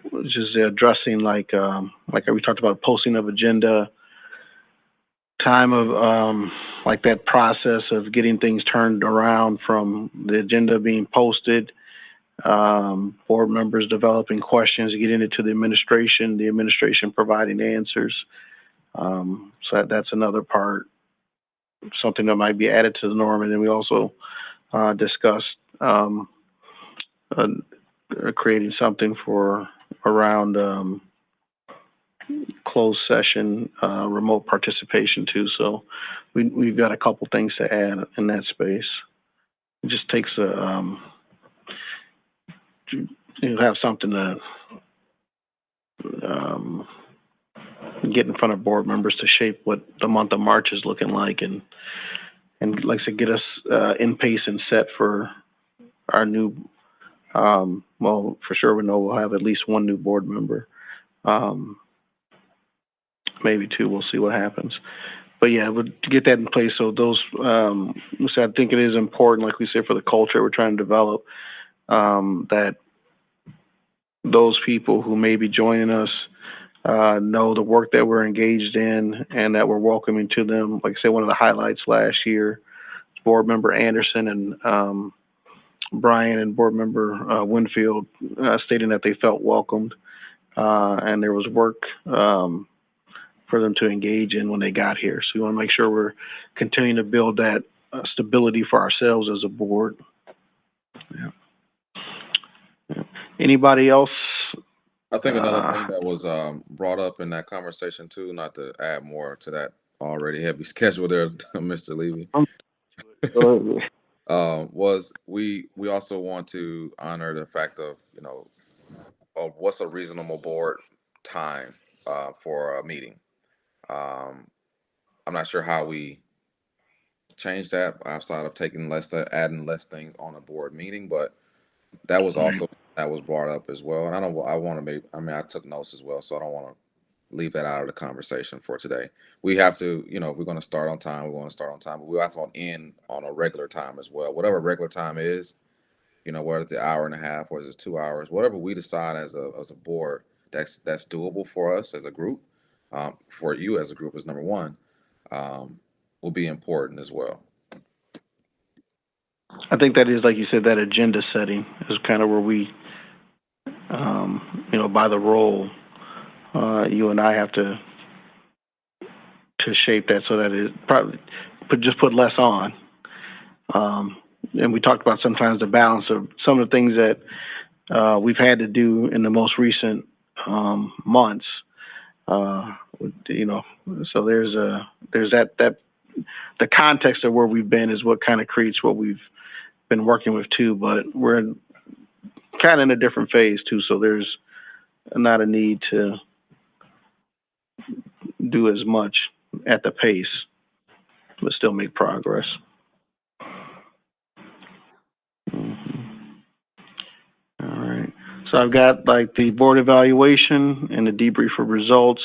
which is addressing like we talked about, posting of agenda, time of that process of getting things turned around from the agenda being posted, board members developing questions, getting it to the administration providing answers. So that's another part, something that might be added to the norm. And then we also discussed creating something for around closed session, remote participation too. So we've got a couple things to add in that space. It just takes you have something to get in front of board members to shape what the month of March is looking like, and like I said, get us in pace and set for our new. Well, for sure we know we'll have at least one new board member, maybe two. We'll see what happens. But yeah, to get that in place. So those, so I think it is important, like we said, for the culture we're trying to develop, that those people who may be joining us know the work that we're engaged in and that we're welcoming to them. Like I said, one of the highlights last year, board member Anderson and Brian and board member Winfield stating that they felt welcomed and there was work for them to engage in when they got here. So we want to make sure we're continuing to build that stability for ourselves as a board. Yeah. Anybody else? I think another thing that was brought up in that conversation too, not to add more to that already heavy schedule there, Mr. Levy, was we also want to honor the fact of, what's a reasonable board time for a meeting. I'm not sure how we change that outside of adding less things on a board meeting, but that was also that was brought up as well. And I want to make, I mean, I took notes as well, so I don't want to leave that out of the conversation for today. We have to, if we're going to start on time, we want to start on time, but we also want to end on a regular time as well. Whatever regular time is, whether it's an hour and a half or it's 2 hours, whatever we decide as a board, that's doable for us as a group, for you as a group is number one, will be important as well. I think that is, like you said, that agenda setting is kind of where we, by the role, you and I have to shape that so that it probably put less on. And we talked about sometimes the balance of some of the things that we've had to do in the most recent months. So there's that the context of where we've been is what kind of creates what we've been working with too, but we're kind of in a different phase too. So there's not a need to do as much at the pace, but still make progress. All right. So I've got like the board evaluation and the debrief of results,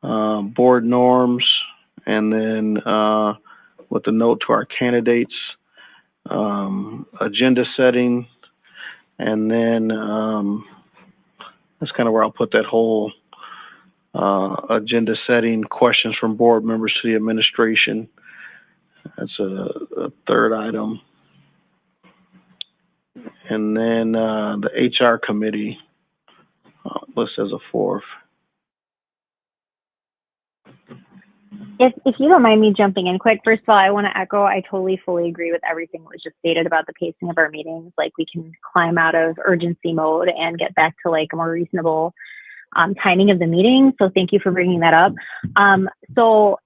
board norms, and then with the note to our candidates, agenda setting, and then that's kind of where I'll put that whole agenda setting, questions from board members to the administration. That's a third item. And then the HR committee listed as a fourth. If you don't mind me jumping in quick, first of all, I want to echo, I totally fully agree with everything that was just stated about the pacing of our meetings. Like, we can climb out of urgency mode and get back to like a more reasonable timing of the meeting. So thank you for bringing that up. So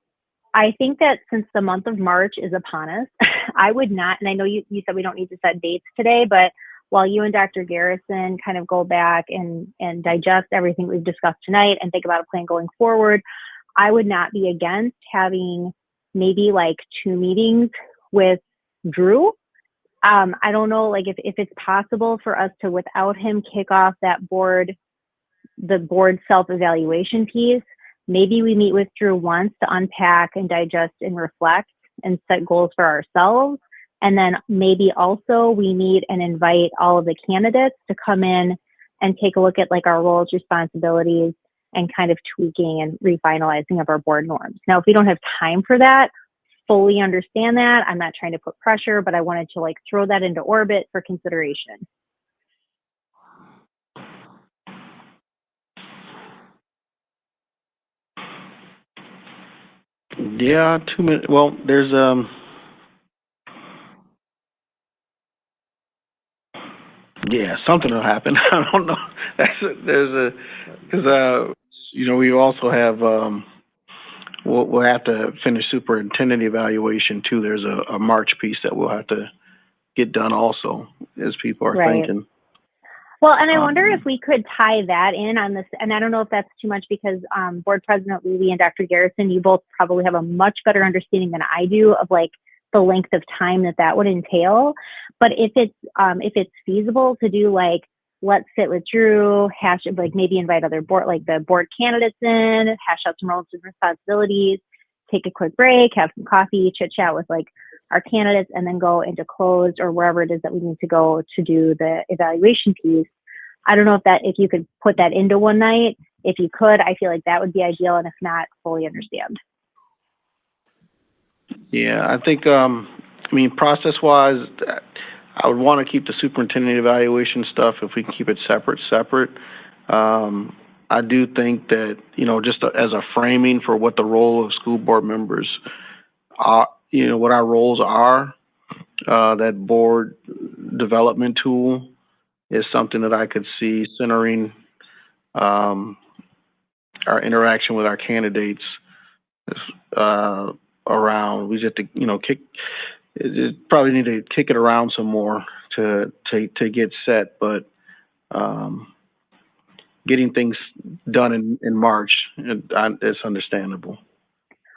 I think that since the month of March is upon us, I would not, and I know you said we don't need to set dates today, but while you and Dr. Garrison kind of go back and digest everything we've discussed tonight and think about a plan going forward, I would not be against having maybe like 2 meetings with Drew. I don't know, like if it's possible for us to, without him, kick off the board self-evaluation piece. Maybe we meet with Drew once to unpack and digest and reflect and set goals for ourselves. And then maybe also we meet and invite all of the candidates to come in and take a look at like our roles, responsibilities, and kind of tweaking and refinalizing of our board norms. Now, if we don't have time for that, fully understand that. I'm not trying to put pressure, but I wanted to like throw that into orbit for consideration. Yeah, 2 minutes. Well, there's yeah, something will happen. I don't know. Because we also have we'll have to finish superintendent evaluation too. There's a March piece that we'll have to get done also, as people are thinking. Well, and I wonder if we could tie that in on this, and I don't know if that's too much because Board President Levy and Dr. Garrison, you both probably have a much better understanding than I do of like the length of time that would entail. But if it's feasible to do like, let's sit with Drew, like maybe invite other the board candidates in, hash out some roles and responsibilities, take a quick break, have some coffee, chit chat with like our candidates, and then go into closed or wherever it is that we need to go to do the evaluation piece. I don't know if you could put that into one night. If you could, I feel like that would be ideal. And if not, fully understand. Yeah, I think, process wise, I would want to keep the superintendent evaluation stuff if we can keep it separate. I do think that, just as a framing for what the role of school board members are, what our roles are, that board development tool is something that I could see centering our interaction with our candidates around. We just have to, probably need to kick it around some more to get set, but getting things done in March. It's understandable.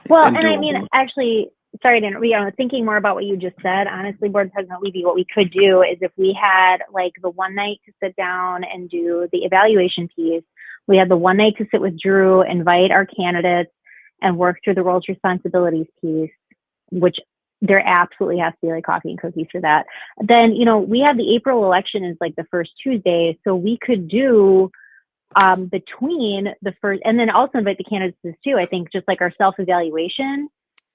Well, and and I mean, doable. actually, sorry to interrupt, thinking more about what you just said, honestly, Board President Levy, what we could do is if we had like the one night to sit down and do the evaluation piece, we had the one night to sit with Drew, invite our candidates, and work through the roles responsibilities piece, which there absolutely has to be like coffee and cookies for that. Then, you know, we have the April election is like the first Tuesday, so we could do between the first, and then also invite the candidates too. I think just like our self-evaluation,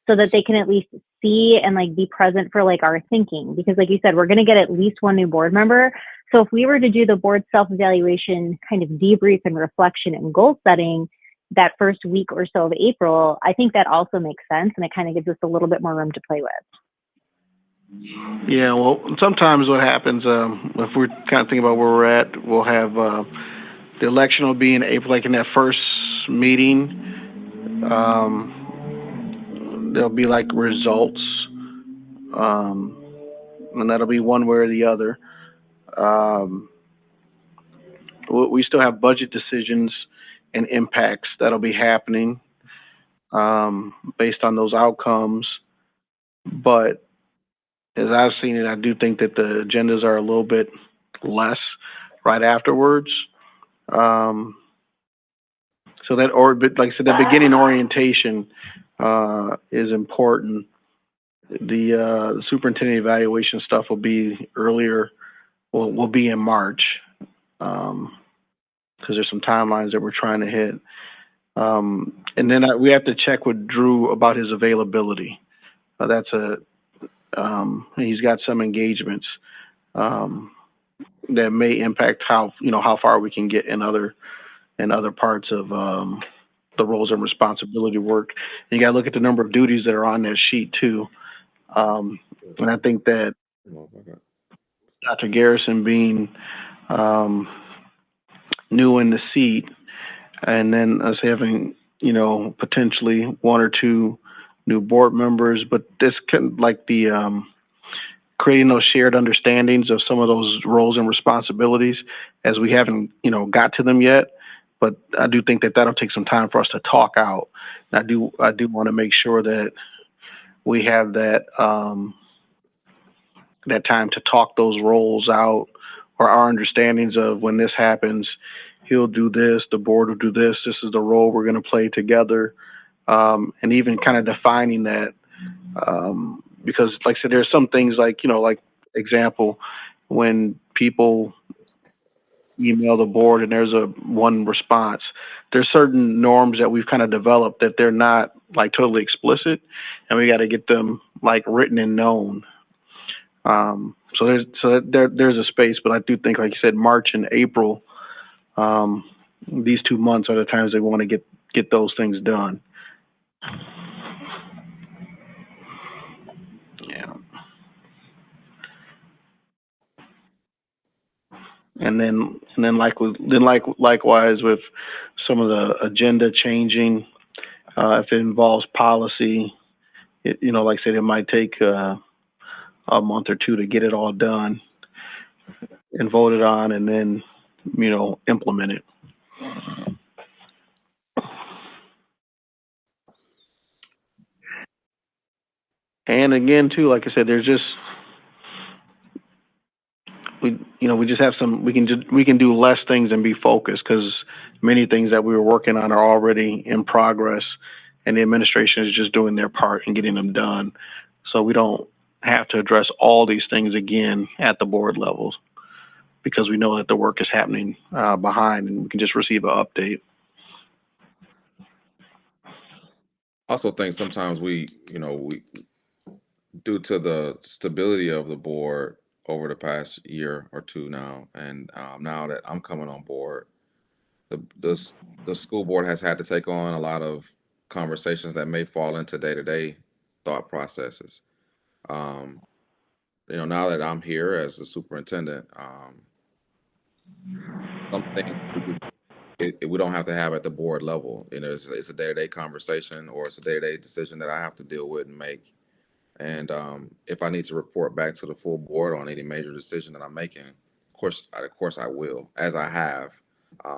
so that they can at least see and like be present for like our thinking. Because like you said, we're going to get at least one new board member. So if we were to do the board self-evaluation kind of debrief and reflection and goal setting that first week or so of April, I think that also makes sense, and it kind of gives us a little bit more room to play with. Yeah, well, sometimes what happens, if we're kind of thinking about where we're at, we'll have the election will be in April, like in that first meeting. There'll be like results, and that'll be one way or the other. We still have budget decisions and impacts that'll be happening based on those outcomes. But as I've seen it, I do think that the agendas are a little bit less right afterwards. So that, but like I said, the beginning orientation is important. The superintendent evaluation stuff will be earlier, will be in March, because there's some timelines that we're trying to hit. And then we have to check with Drew about his availability. He's got some engagements that may impact how far we can get in other parts of the roles and responsibility work. And you got to look at the number of duties that are on that sheet too. And I think that Dr. Garrison being new in the seat, and then us having potentially one or two new board members, but this can like the creating those shared understandings of some of those roles and responsibilities, as we haven't got to them yet. But I do think that that'll take some time for us to talk out. And I do want to make sure that we have that that time to talk those roles out, or our understandings of when this happens, he'll do this, the board will do this. This is the role we're going to play together, and even kind of defining that, because, like I said, there's some things like like example, when people email the board and there's one response, there's certain norms that we've kind of developed that they're not like totally explicit, and we got to get them like written and known. So there's a space, but I do think, like you said, March and April, these 2 months are the times they want to get those things done. Yeah. And then likewise with some of the agenda changing, if it involves policy, like I said, it might take a month or two to get it all done and voted on, and then implement it. And again, too, like I said, there's just we just have some, we can do less things and be focused, because many things that we were working on are already in progress, and the administration is just doing their part and getting them done. So we don't have to address all these things again at the board levels, because we know that the work is happening behind, and we can just receive an update. I also think sometimes we due to the stability of the board over the past year or two now, and now that I'm coming on board, the school board has had to take on a lot of conversations that may fall into day-to-day thought processes. Now that I'm here as a superintendent, something we don't have to have at the board level. It's a day-to-day conversation, or it's a day-to-day decision that I have to deal with and make. And if I need to report back to the full board on any major decision that I'm making, of course I will, as I have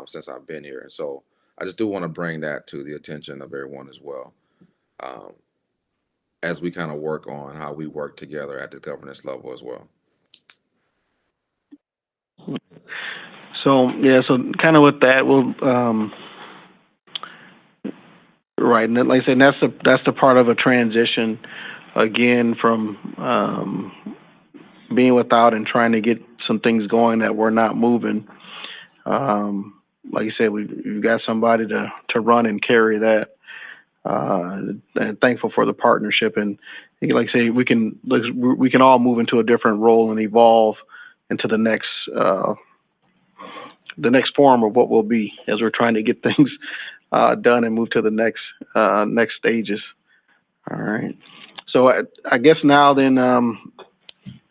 since I've been here. And so I just do want to bring that to the attention of everyone as well, as we kind of work on how we work together at the governance level as well. So yeah, so kind of with that, we'll right, and like I said, that's the part of a transition, again, from being without and trying to get some things going that we're not moving. Like you said, we've got somebody to run and carry that, and thankful for the partnership. And like I say, we can all move into a different role and evolve into the next form of what we'll be as we're trying to get things done and move to the next stages. All right. So I guess now then,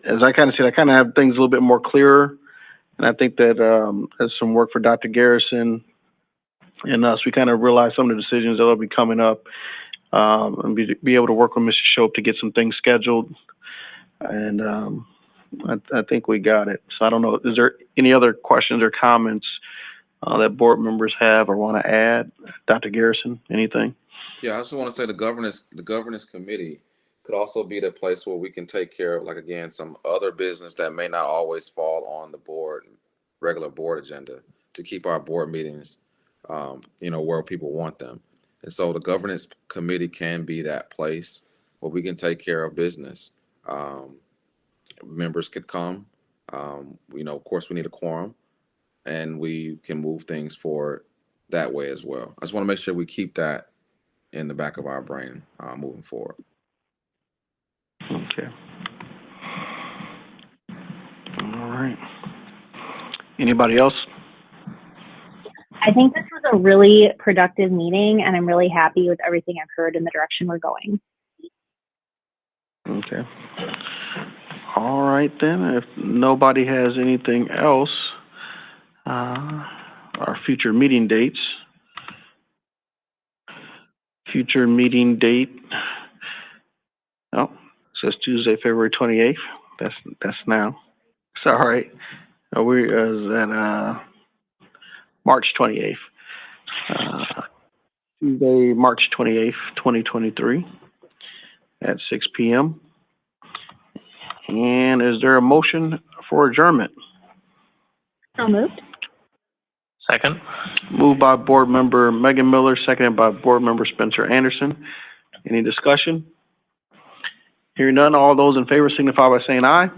as I kind of said, I kind of have things a little bit more clearer. And I think that as some work for Dr. Garrison and us, we kind of realize some of the decisions that will be coming up, and be able to work with Mr. Shope to get some things scheduled. And I think we got it. So I don't know, is there any other questions or comments that board members have or want to add? Dr. Garrison, anything? Yeah, I just want to say the governance committee could also be the place where we can take care of, like, again, some other business that may not always fall on the regular board agenda, to keep our board meetings, where people want them. And so the governance committee can be that place where we can take care of business. Members could come. Of course, we need a quorum, and we can move things forward that way as well. I just want to make sure we keep that in the back of our brain moving forward. Okay. All right. Anybody else? I think this was a really productive meeting, and I'm really happy with everything I've heard and the direction we're going. Okay. All right, then. If nobody has anything else, our future meeting dates. Future meeting date. Oh, it says Tuesday, February 28th. That's now. It's all right. We is at March 28th. Tuesday, March 28th, 2023 at 6 p.m. And is there a motion for adjournment? So moved. Second. Moved by board member Megan Miller, seconded by board member Spencer Anderson. Any discussion? Hearing none, all those in favor signify by saying aye.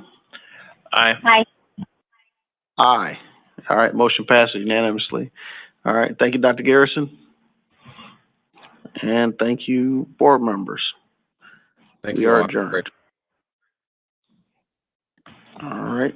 Aye. Aye. Aye. All right, motion passes unanimously. All right, thank you, Dr. Garrison. And thank you, board members. Thank We you are all. adjourned. All right.